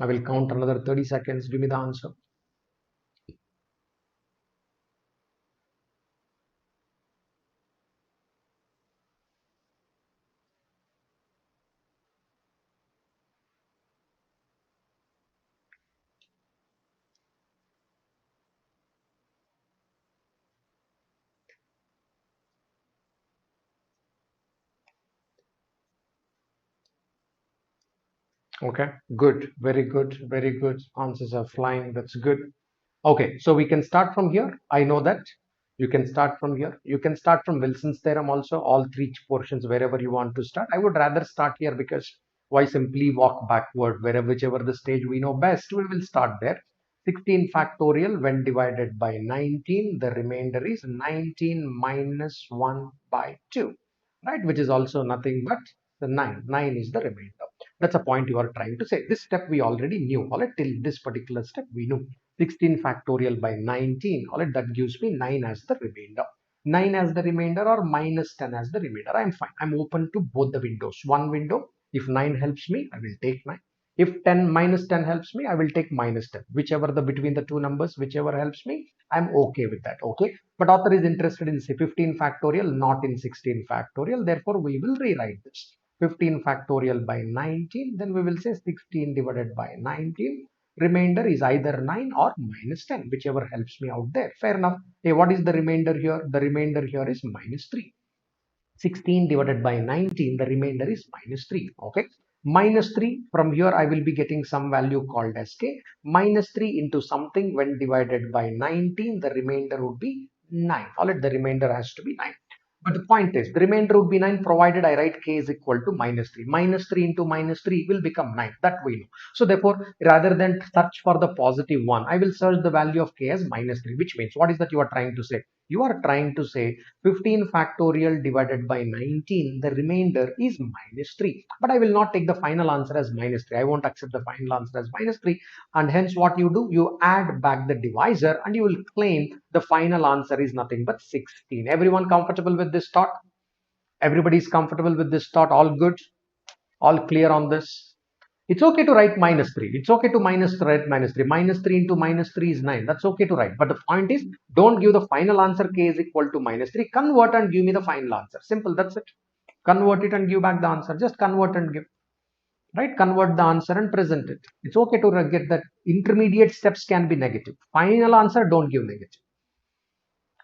I will count another 30 seconds. Give me the answer. Okay, good, very good, very good. Answers are flying. That's good. Okay, so we can start from here. I know that you can start from here. You can start from Wilson's theorem also, all three portions, wherever you want to start. I would rather start here because why simply walk backward, wherever, whichever the stage we know best, we will start there. 16 factorial when divided by 19, the remainder is 19 minus 1 by 2, right? Which is also nothing but the 9. 9 is the remainder. That's a point you are trying to say. This step we already knew. All right, till this particular step we knew. 16 factorial by 19, all right, that gives me 9 as the remainder. 9 as the remainder or minus 10 as the remainder. I'm fine. I'm open to both the windows. One window, if 9 helps me, I will take 9. If 10 minus 10 helps me, I will take minus 10. Whichever the between the two numbers, whichever helps me, I'm okay with that. Okay. But author is interested in say 15 factorial, not in 16 factorial. Therefore, we will rewrite this. 15 factorial by 19, then we will say 16 divided by 19. Remainder is either 9 or minus 10, whichever helps me out there. Fair enough. Hey, what is the remainder here? The remainder here is minus 3. 16 divided by 19, the remainder is minus 3. Okay. Minus 3, from here I will be getting some value called as k. Minus 3 into something when divided by 19, the remainder would be 9. All right, the remainder has to be 9. But the point is, the remainder would be 9 provided I write k is equal to minus 3. Minus 3 into minus 3 will become 9. That we know. So therefore, rather than search for the positive one, I will search the value of k as minus 3, which means what is that you are trying to say? You are trying to say 15 factorial divided by 19, the remainder is minus 3. But I will not take the final answer as minus 3. I won't accept the final answer as minus 3. And hence what you do, you add back the divisor and you will claim the final answer is nothing but 16. Everyone comfortable with this thought? Everybody is comfortable with this thought? All good? All clear on this? It's okay to write minus 3. It's okay to write minus 3. Minus 3 into minus 3 is 9. That's okay to write. But the point is, don't give the final answer k is equal to minus 3. Convert and give me the final answer. Simple. That's it. Convert it and give back the answer. Just convert and give. Right? Convert the answer and present it. It's okay to get that intermediate steps can be negative. Final answer, don't give negative.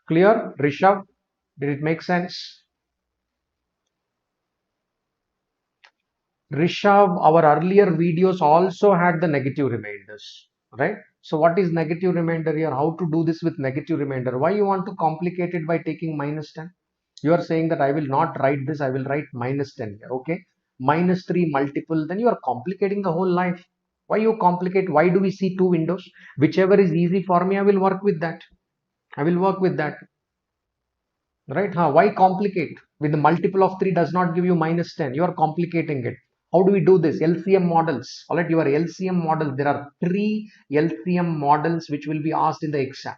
Clear? Rishabh? Did it make sense? Rishabh, our earlier videos also had the negative remainders, right? So what is negative remainder here? How to do this with negative remainder? Why you want to complicate it by taking minus 10? You are saying that I will not write this, I will write minus 10 here, okay? Minus 3 multiple, then you are complicating the whole life. Why you complicate? Why do we see two windows? Whichever is easy for me, I will work with that. I will work with that. Right? Why complicate? With the multiple of 3 does not give you minus 10. You are complicating it. How do we do this? LCM models. All right, your LCM model. There are 3 LCM models which will be asked in the exam.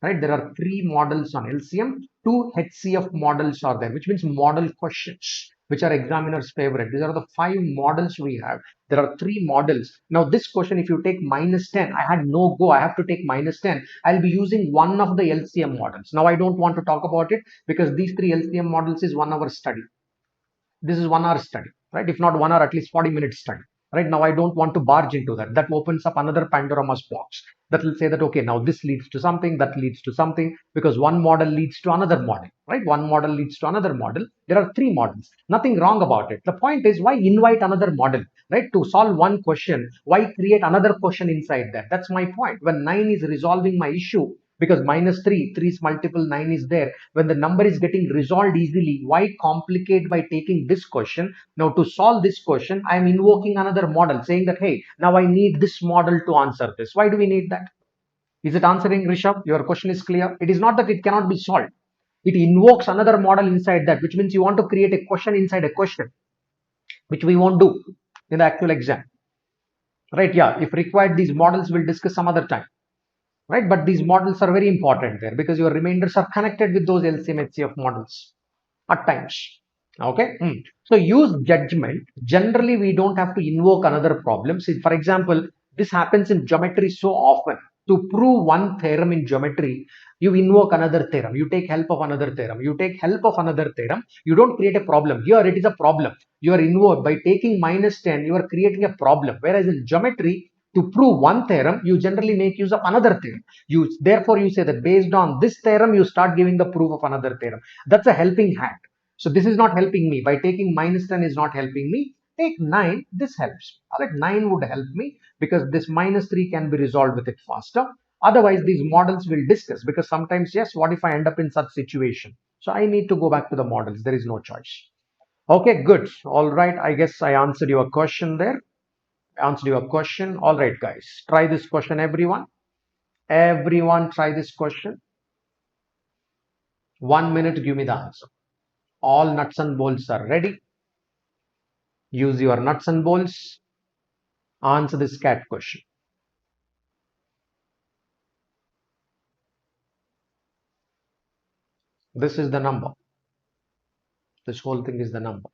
Right? There are 3 models on LCM. 2 HCF models are there, which means model questions, which are examiner's favorite. These are the 5 models we have. There are 3 models. Now this question, if you take minus 10, I had no go. I have to take minus 10. I'll be using one of the LCM models. Now I don't want to talk about it because these 3 LCM models is 1 hour study. This is 1 hour study, right? If not 1 hour, at least 40 minutes study. Right now, I don't want to barge into that. That opens up another Pandora's box that will say that, okay, now this leads to something, that leads to something, because one model leads to another model, right? One model leads to another model. There are three models. Nothing wrong about it. The point is, why invite another model, right? To solve one question, why create another question inside that? That's my point. When 9 is resolving my issue, because minus 3, 3's multiple 9 is there. When the number is getting resolved easily, why complicate by taking this question? Now to solve this question, I am invoking another model saying that, hey, now I need this model to answer this. Why do we need that? Is it answering, Rishabh? Your question is clear. It is not that it cannot be solved. It invokes another model inside that, which means you want to create a question inside a question, which we won't do in the actual exam. Right? Yeah, if required, these models will discuss some other time. Right? But these models are very important there because your remainders are connected with those LCM HCF models at times. Okay. So use judgment. Generally, we don't have to invoke another problem. See, for example, this happens in geometry so often. To prove one theorem in geometry, you invoke another theorem. You take help of another theorem. You take help of another theorem. You don't create a problem. Here it is a problem. You are invoke by taking minus 10. You are creating a problem. Whereas in geometry, to prove one theorem, you generally make use of another theorem. Therefore, you say that based on this theorem, you start giving the proof of another theorem. That's a helping hand. So this is not helping me. By taking minus 10 is not helping me. Take 9, this helps. All right, 9 would help me because this minus 3 can be resolved with it faster. Otherwise, these models will discuss because sometimes, yes, what if I end up in such situation? So I need to go back to the models. There is no choice. Okay, good. All right, I guess I answered your question there. Answered your question. All right, guys, try this question, everyone. Everyone try this question. 1 minute, give me the answer. All nuts and bolts are ready. Use your nuts and bolts. Answer this CAT question. This is the number. This whole thing is the number.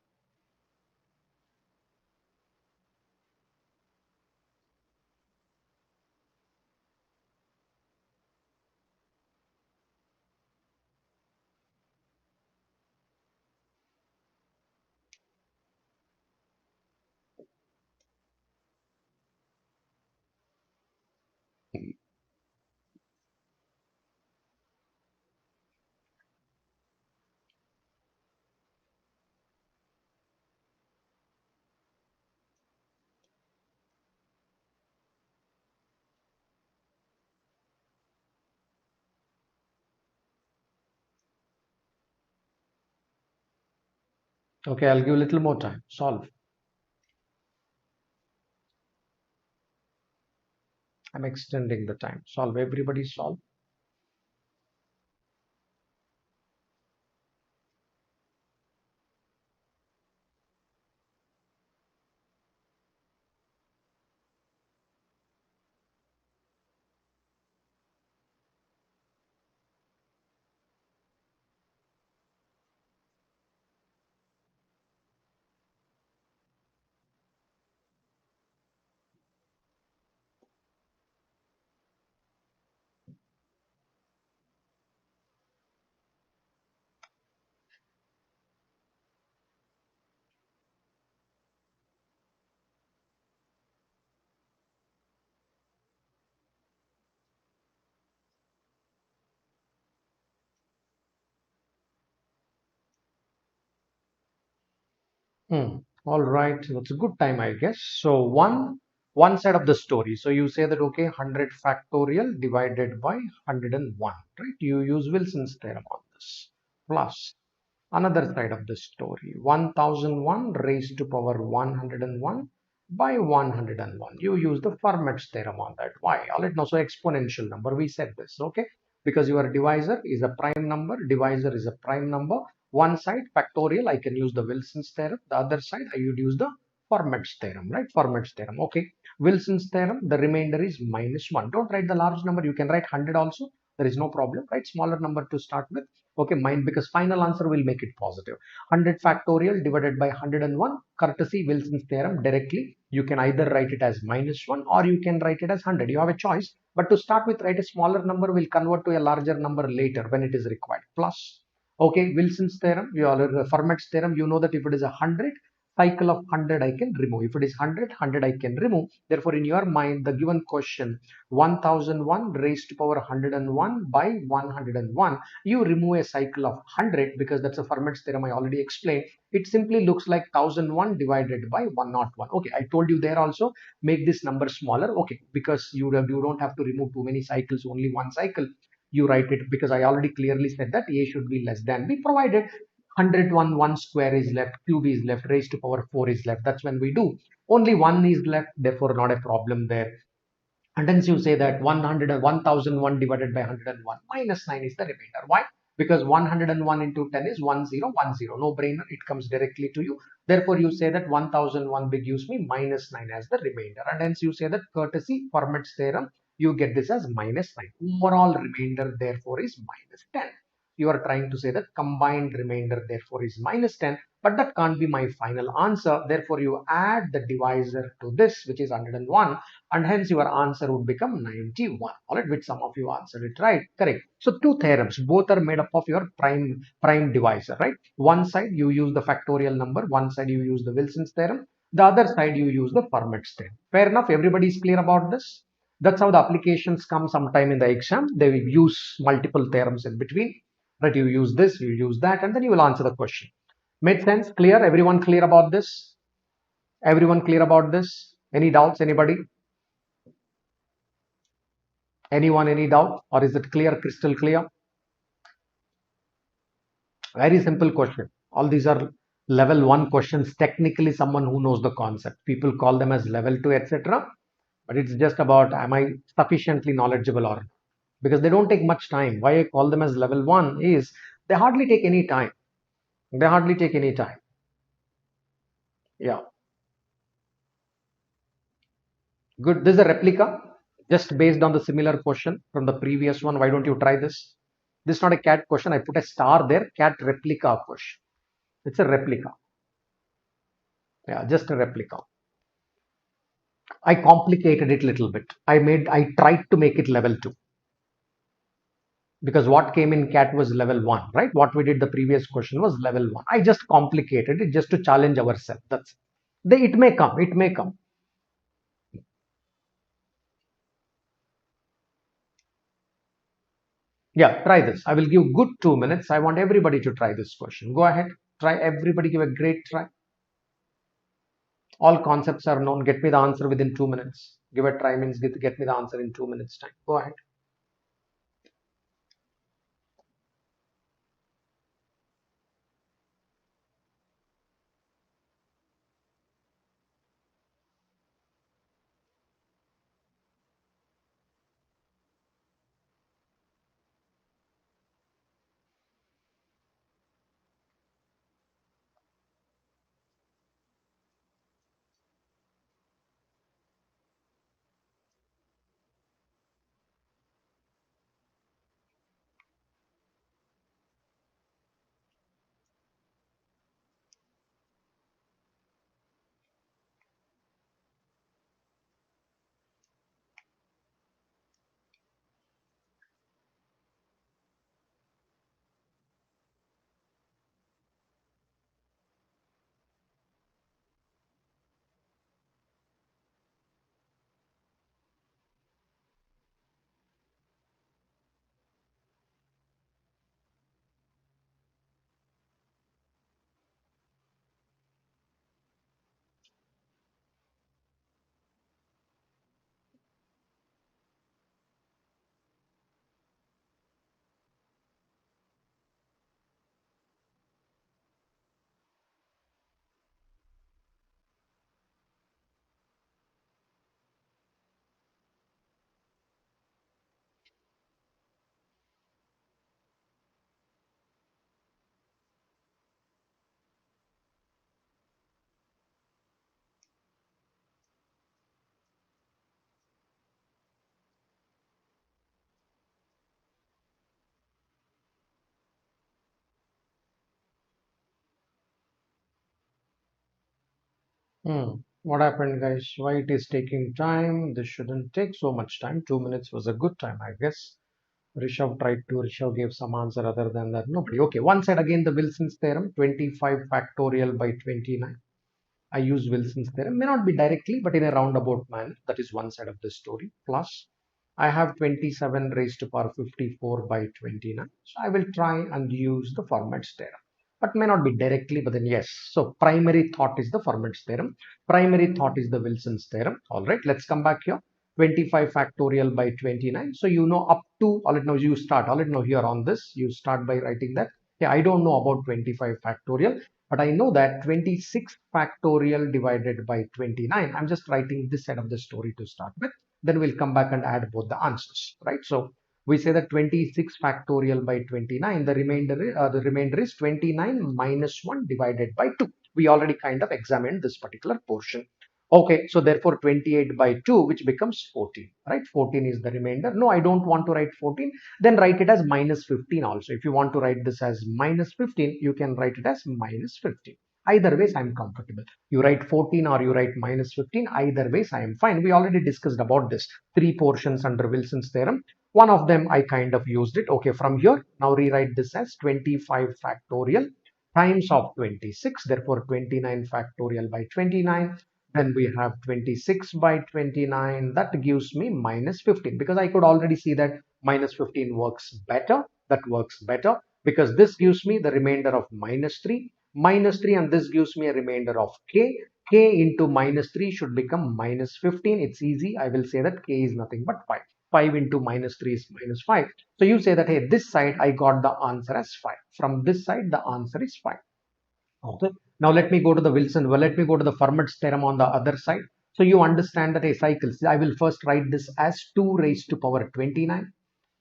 Okay, I'll give a little more time. Solve. I'm extending the time. Solve. Everybody solve. All right. That's a good time, I guess. So one side of the story. So you say that okay, 100 factorial divided by 101, right? You use Wilson's theorem on this. Plus another side of the story, 1001 raised to power 101 by 101. You use the Fermat's theorem on that. Why? All right, now so exponential number. We said this, okay? Because your divisor is a prime number, divisor is a prime number. One side factorial, I can use the Wilson's theorem. The other side, I would use the Fermat's theorem, right? Fermat's theorem, okay? Wilson's theorem, the remainder is minus 1. Don't write the large number. You can write 100 also. There is no problem, right? Smaller number to start with. Okay, mine because final answer will make it positive. 100 factorial divided by 101, courtesy Wilson's theorem directly. You can either write it as minus 1 or you can write it as 100. You have a choice. But to start with, write a smaller number. Will convert to a larger number later when it is required. Plus, okay, Wilson's theorem, Fermat's theorem, you know that if it is 100, cycle of 100 I can remove. If it is 100 I can remove. Therefore, in your mind, the given question 1001 raised to power 101 by 101, you remove a cycle of 100 because that's a Fermat's theorem I already explained. It simply looks like 1001 divided by 101. Okay, I told you there also, make this number smaller. Okay, because you don't have to remove too many cycles, only one cycle. You write it because I already clearly said that A should be less than B, provided 101 1 square is left, cube is left, raised to power 4 is left. That's when we do. Only 1 is left, therefore not a problem there. And hence you say that 100 and 1001 divided by 101 minus 9 is the remainder. Why? Because 101 into 10 is 1010. No brainer, it comes directly to you. Therefore, you say that 1001 gives me minus 9 as the remainder. And hence you say that courtesy Fermat's theorem, you get this as minus 9. Overall remainder therefore is minus 10. You are trying to say that combined remainder therefore is minus 10, but that can't be my final answer. Therefore, you add the divisor to this, which is 101, and hence your answer would become 91. All right, which some of you answered it right. Correct. So two theorems, both are made up of your prime divisor, right? One side you use the factorial number, one side you use the Wilson's theorem, the other side you use the Fermat's theorem. Fair enough, everybody is clear about this. That's how the applications come sometime in the exam. They will use multiple theorems in between, right? You use this, you use that, and then you will answer the question. Made sense? Clear? Everyone clear about this? Everyone clear about this? Any doubts? Anybody? Anyone, any doubt? Or is it clear, crystal clear? Very simple question. All these are level 1 questions. Technically, someone who knows the concept. People call them as level 2, etc. But it's just about, am I sufficiently knowledgeable or not? Because they don't take much time. Why I call them as level 1 is they hardly take any time. They hardly take any time. Yeah. Good. This is a replica just based on the similar question from the previous one. Why don't you try this? This is not a CAT question. I put a star there. CAT replica question. It's a replica. Yeah, just a replica. I complicated it a little bit. I tried to make it level 2 because what came in CAT was level 1, right? What we did the previous question was level 1. I just complicated it just to challenge ourselves. That's it may come. It may come. Yeah, try this. I will give good 2 minutes. I want everybody to try this question. Go ahead. Try. Everybody give a great try. All concepts are known. Get me the answer within 2 minutes. Give a try means get me the answer in 2 minutes time. Go ahead. What happened, guys? Why it is taking time? This shouldn't take so much time. 2 minutes was a good time, I guess. Rishabh gave some answer other than that. Nobody. Okay, one side again the Wilson's theorem, 25 factorial by 29. I use Wilson's theorem, may not be directly, but in a roundabout manner. That is one side of the story. Plus, I have 27 raised to power 54 by 29. So I will try and use the Fermat's theorem, but may not be directly, but then yes. So primary thought is the Fermat's theorem. Primary thought is the Wilson's theorem. All right, let's come back here. 25 factorial by 29. So you know up to, all right, now you start, all right, now here on this, you start by writing that. Yeah, I don't know about 25 factorial, but I know that 26 factorial divided by 29. I'm just writing this side of the story to start with. Then we'll come back and add both the answers, right? So we say that 26 factorial by 29, the remainder is 29 minus 1 divided by 2. We already kind of examined this particular portion. Okay, so therefore 28 by 2, which becomes 14, right? 14 is the remainder. No, I don't want to write 14. Then write it as minus 15 also. If you want to write this as minus 15, you can write it as minus 15. Either ways, I'm comfortable. You write 14 or you write minus 15. Either ways, I am fine. We already discussed about this. 3 portions under Wilson's theorem. One of them, I kind of used it. Okay, from here, now rewrite this as 25 factorial times of 26. Therefore, 29 factorial by 29. Then we have 26 by 29. That gives me minus 15, because I could already see that minus 15 works better. That works better because this gives me the remainder of minus 3. Minus 3, and this gives me a remainder of k. K into minus 3 should become minus 15. It's easy. I will say that k is nothing but 5. 5 into minus 3 is minus 5. So you say that, hey, this side I got the answer as 5. From this side, the answer is 5. Okay. Now let me go to the Wilson. Well, let me go to the Fermat's theorem on the other side. So you understand that a cycle. I will first write this as 2 raised to power 29.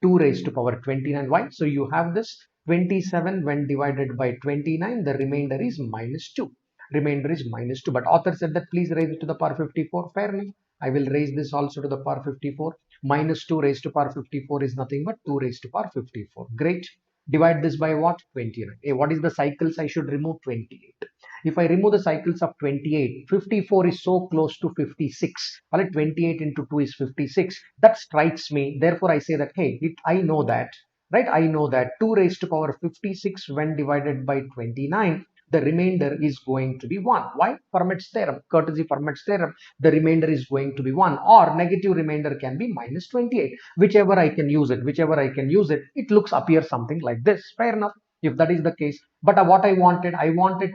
2 raised to power 29. Why? So you have this 27 when divided by 29. The remainder is minus 2. Remainder is minus 2. But author said that please raise it to the power 54. Fair enough. I will raise this also to the power 54. Minus 2 raised to power 54 is nothing but 2 raised to power 54. Great. Divide this by what? 29. Hey, what is the cycles I should remove? 28. If I remove the cycles of 28, 54 is so close to 56. Well, 28 into 2 is 56. That strikes me. Therefore, I say that, hey, I know that, right? I know that 2 raised to power 56 when divided by 29, the remainder is going to be 1. Why? Fermat's theorem, courtesy Fermat's theorem, the remainder is going to be 1, or negative remainder can be minus 28. Whichever I can use it, it looks appears something like this. Fair enough. If that is the case, but what I wanted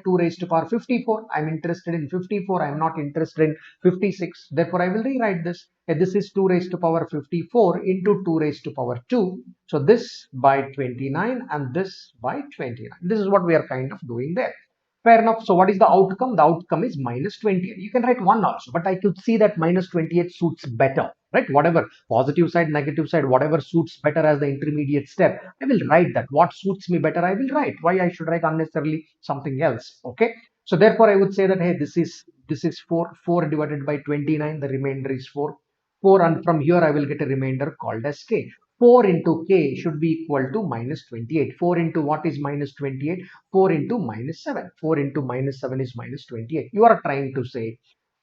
2 raised to power 54. I'm interested in 54. I'm not interested in 56. Therefore, I will rewrite this. This is 2 raised to power 54 into 2 raised to power 2. So this by 29 and this by 29. This is what we are kind of doing there. Fair enough. So what is the outcome? The outcome is minus 28. You can write 1 also, but I could see that minus 28 suits better, right? Whatever, positive side, negative side, whatever suits better as the intermediate step, I will write that. What suits me better, I will write. Why I should write unnecessarily something else? Okay. So therefore, I would say that, hey, this is 4 divided by 29. The remainder is 4. 4, and from here I will get a remainder called as k. 4 into k should be equal to minus 28. 4 into what is minus 28? 4 into minus 7. 4 into minus 7 is minus 28. You are trying to say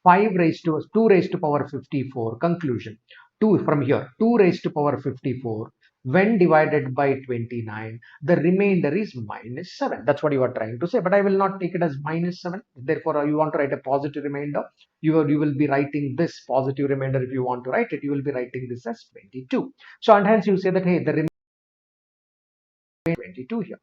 5 raised to 2 raised to power 54. Conclusion. 2 from here. 2 raised to power 54. When divided by 29, the remainder is minus 7. That's what you are trying to say. But I will not take it as minus 7. Therefore, you want to write a positive remainder. You will be writing this positive remainder. If you want to write it, you will be writing this as 22. So, and hence you say that, hey, the remainder is 22 here.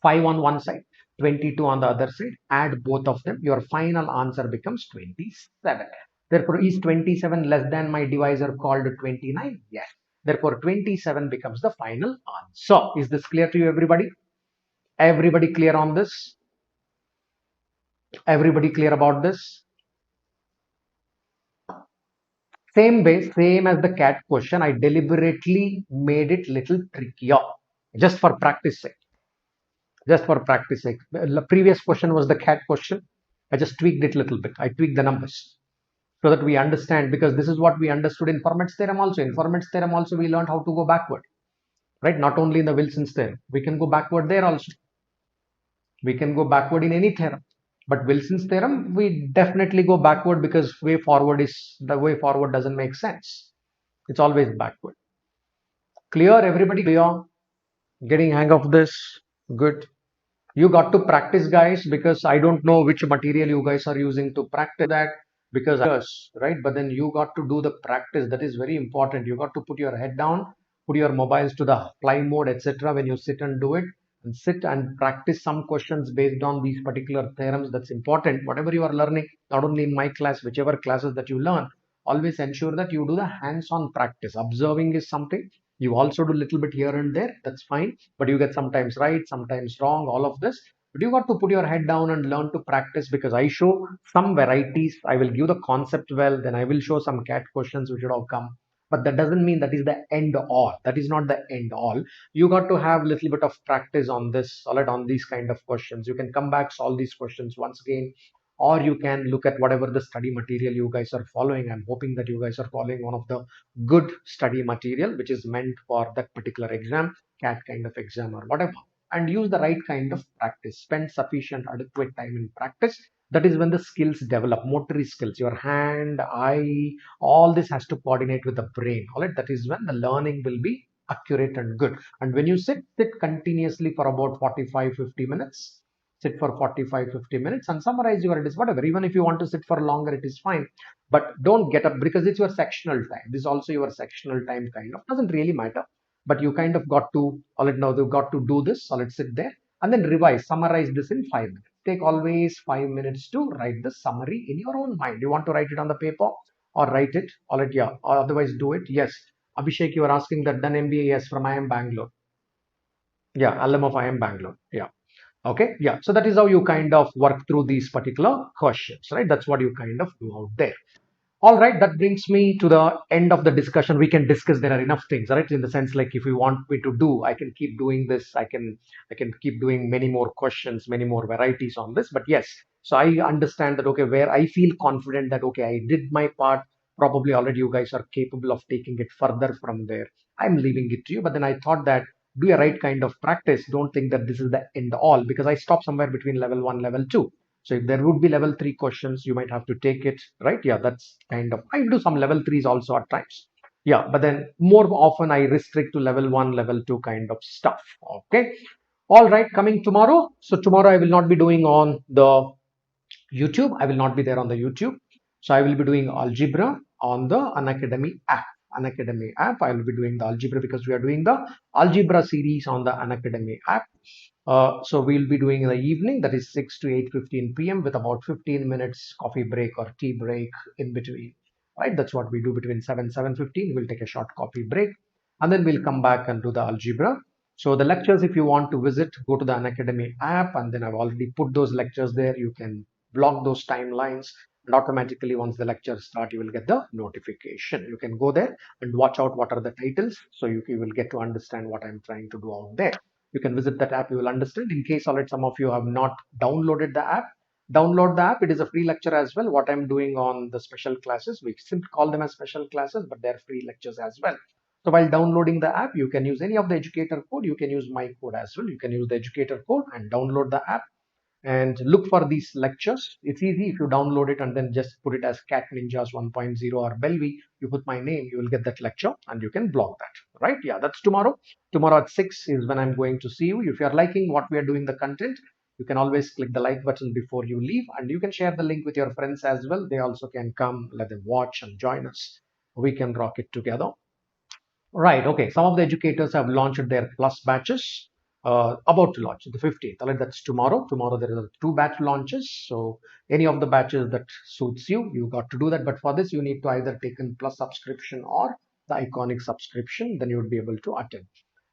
5 on one side, 22 on the other side. Add both of them. Your final answer becomes 27. Therefore, is 27 less than my divisor called 29? Yes. Therefore, 27 becomes the final answer. Is this clear to you, everybody? Everybody clear on this? Everybody clear about this? Same way, same as the CAT question, I deliberately made it little trickier, just for practice sake. Just for practice sake. The previous question was the CAT question. I just tweaked it a little bit. I tweaked the numbers so that we understand, because this is what we understood in Fermat's theorem also. In Fermat's theorem also, we learned how to go backward, right? Not only in the Wilson's theorem, we can go backward there also. We can go backward in any theorem. But Wilson's theorem, we definitely go backward, because the way forward doesn't make sense. It's always backward. Clear? Everybody clear? Getting hang of this? Good. You got to practice, guys, because I don't know which material you guys are using to practice that, because right, but then you got to do the practice. That is very important. You got to put your head down, put your mobiles to the fly mode, etc. when you sit and do it, and sit and practice some questions based on these particular theorems. That's important. Whatever you are learning, not only in my class, whichever classes that you learn, always ensure that you do the hands-on practice. Observing is something. You also do a little bit here and there. That's fine, but you get sometimes right, sometimes wrong, all of this. But you got to put your head down and learn to practice, because I show some varieties. I will give the concept well, then I will show some cat questions which would have come. But that doesn't mean that is the end all. That is not the end all. You got to have a little bit of practice on this, solid on these kind of questions. You can come back, solve these questions once again, or you can look at whatever the study material you guys are following. I'm hoping that you guys are following one of the good study material which is meant for that particular exam, cat kind of exam or whatever, and use the right kind of practice. Spend sufficient adequate time in practice. That is when the skills develop, motor skills, your hand, eye, all this has to coordinate with the brain. All right, that is when the learning will be accurate and good. And when you sit continuously for about 45-50 minutes. Sit for 45-50 minutes and summarize your, it is whatever. Even if you want to sit for longer, it is fine, but don't get up, because it's your sectional time. This is also your sectional time, kind of doesn't really matter. But you kind of got to, all right, now you've got to do this. So let's sit there and then revise, summarize this in 5 minutes. Take always 5 minutes to write the summary in your own mind. You want to write it on the paper or write it, all right, yeah, or otherwise do it. Yes, Abhishek, you are asking that done MBA. Yes, from IIM Bangalore. Yeah, alum of IIM Bangalore. Yeah. Okay, yeah. So that is how you kind of work through these particular questions, right? That's what you kind of do out there. All right, that brings me to the end of the discussion. We can discuss. There are enough things, right? In the sense, like if you want me to do, I can keep doing this. I can keep doing many more questions, many more varieties on this. But yes, so I understand that, okay, where I feel confident that, okay, I did my part. Probably already you guys are capable of taking it further from there. I'm leaving it to you. But then I thought that do a right kind of practice. Don't think that this is the end all, because I stop somewhere between level one, level two. So if there would be level three questions, you might have to take it, right? Yeah, that's kind of, I do some level threes also at times. Yeah, but then more often I restrict to level one, level two kind of stuff. Okay. All right, coming tomorrow. So tomorrow I will not be doing on the YouTube. I will not be there on the YouTube. So I will be doing algebra on the Unacademy app. Unacademy app. I will be doing the algebra because we are doing the algebra series on the Unacademy app. So we'll be doing in the evening, that is 6 to 8:15 p.m. with about 15 minutes coffee break or tea break in between. Right, that's what we do between 7-7:15. We'll take a short coffee break, and then we'll come back and do the algebra. So the lectures, if you want to visit, go to the Unacademy app, and then I've already put those lectures there. You can block those timelines, and automatically once the lectures start, you will get the notification. You can go there and watch out what are the titles, so you will get to understand what I'm trying to do out there. You can visit that app. You will understand. In case already some of you have not downloaded the app, download the app. It is a free lecture as well. What I'm doing on the special classes, we simply call them as special classes, but they're free lectures as well. So while downloading the app, you can use any of the educator code. You can use my code as well. You can use the educator code and download the app and look for these lectures. It's easy if you download it and then just put it as Cat Ninjas 1.0 or Belvi. You put my name, you will get that lecture and you can block that. Right? Yeah, that's tomorrow. Tomorrow at 6 is when I'm going to see you. If you are liking what we are doing, the content, you can always click the like button before you leave, and you can share the link with your friends as well. They also can come, let them watch and join us. We can rock it together. Right. Okay. Some of the educators have launched their plus batches. About to launch the 15th. Alright, that's tomorrow. Tomorrow there are two batch launches. So any of the batches that suits you, you got to do that. But for this, you need to either take in plus subscription or the iconic subscription. Then you would be able to attend.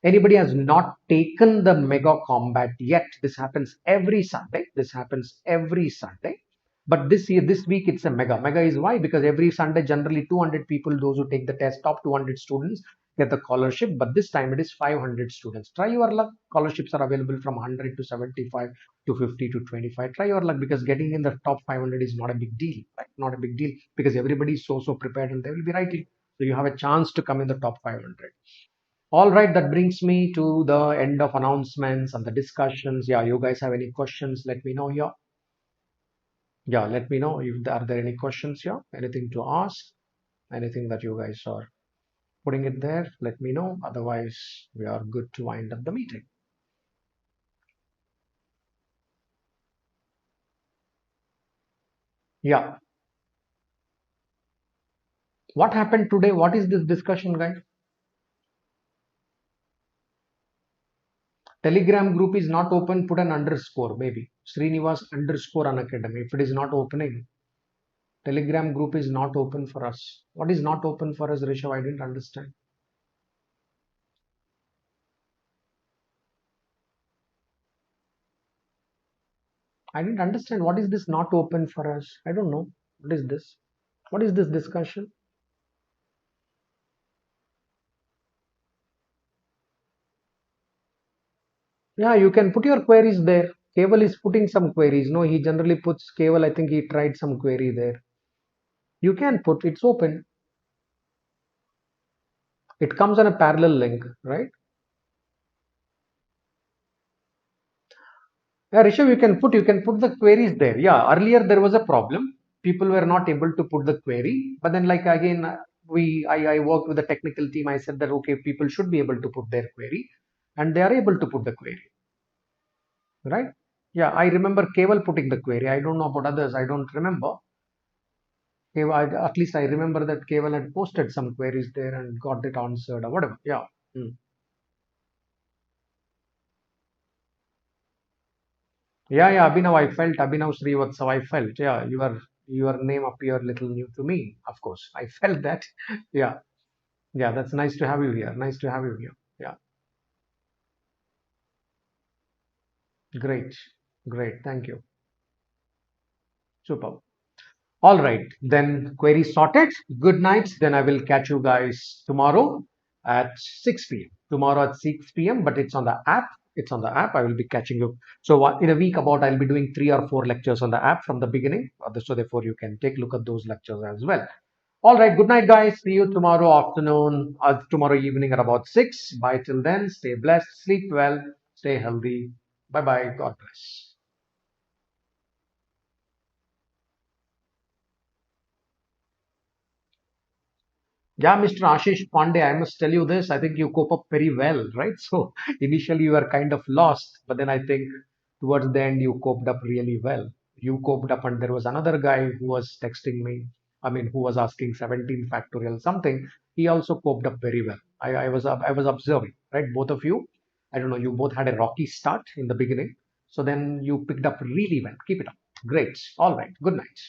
Anybody has not taken the mega combat yet? This happens every Sunday. This happens every Sunday. But this year, this week, it's a mega. Mega is why? Because every Sunday, generally 200 people, those who take the test, top 200 students get the scholarship. But this time it is 500 students. Try your luck. Scholarships are available from 100 to 75 to 50 to 25. Try your luck, because getting in the top 500 is not a big deal. Right? Not a big deal, because everybody is so prepared and they will be writing. So you have a chance to come in the top 500. All right, that brings me to the end of announcements and the discussions. Yeah, you guys have any questions? Let me know here. Yeah, let me know if are there any questions here, anything to ask, anything that you guys are putting it there. Let me know. Otherwise, we are good to wind up the meeting. Yeah. What happened today? What is this discussion, guys? Telegram group is not open. Put an underscore, maybe. Srinivas underscore Unacademy. If it is not opening, Telegram group is not open for us. What is not open for us, Rishabh? I didn't understand. I didn't understand. What is this not open for us? I don't know. What is this? What is this discussion? Yeah, you can put your queries there. Keval is putting some queries. No, he generally puts Keval. I think he tried some query there. You can put, it's open. It comes on a parallel link, right? Yeah, Rishabh, you can put the queries there. Yeah, earlier there was a problem. People were not able to put the query, but then like again, I worked with the technical team. I said that okay, people should be able to put their query, and they are able to put the query, right? Yeah, I remember Keval putting the query. I don't know about others. I don't remember. At least I remember that Keval had posted some queries there and got it answered or whatever. Yeah. Hmm. Yeah, yeah, Abhinav, I felt Abhinav Srivatsav, I felt, yeah, your name appeared little new to me, of course. I felt that. Yeah, yeah, that's nice to have you here. Nice to have you here. Yeah, great, great. Thank you. Super. All right, then query sorted. Good night. Then I will catch you guys tomorrow at 6 p.m. Tomorrow at 6 p.m. But it's on the app. It's on the app. I will be catching you. So in a week, about I'll be doing 3 or 4 lectures on the app from the beginning. So therefore, you can take a look at those lectures as well. All right. Good night, guys. See you tomorrow afternoon, tomorrow evening at about 6. Bye till then. Stay blessed. Sleep well. Stay healthy. Bye bye. God bless. Yeah, Mr. Ashish Pandey, I must tell you this. I think you cope up very well, right? So initially you were kind of lost, but then I think towards the end you coped up really well. You coped up, and there was another guy who was texting me. I mean, who was asking 17 factorial something. He also coped up very well. I was observing, right? Both of you. I don't know. You both had a rocky start in the beginning, so then you picked up really well. Keep it up. Great. All right. Good night.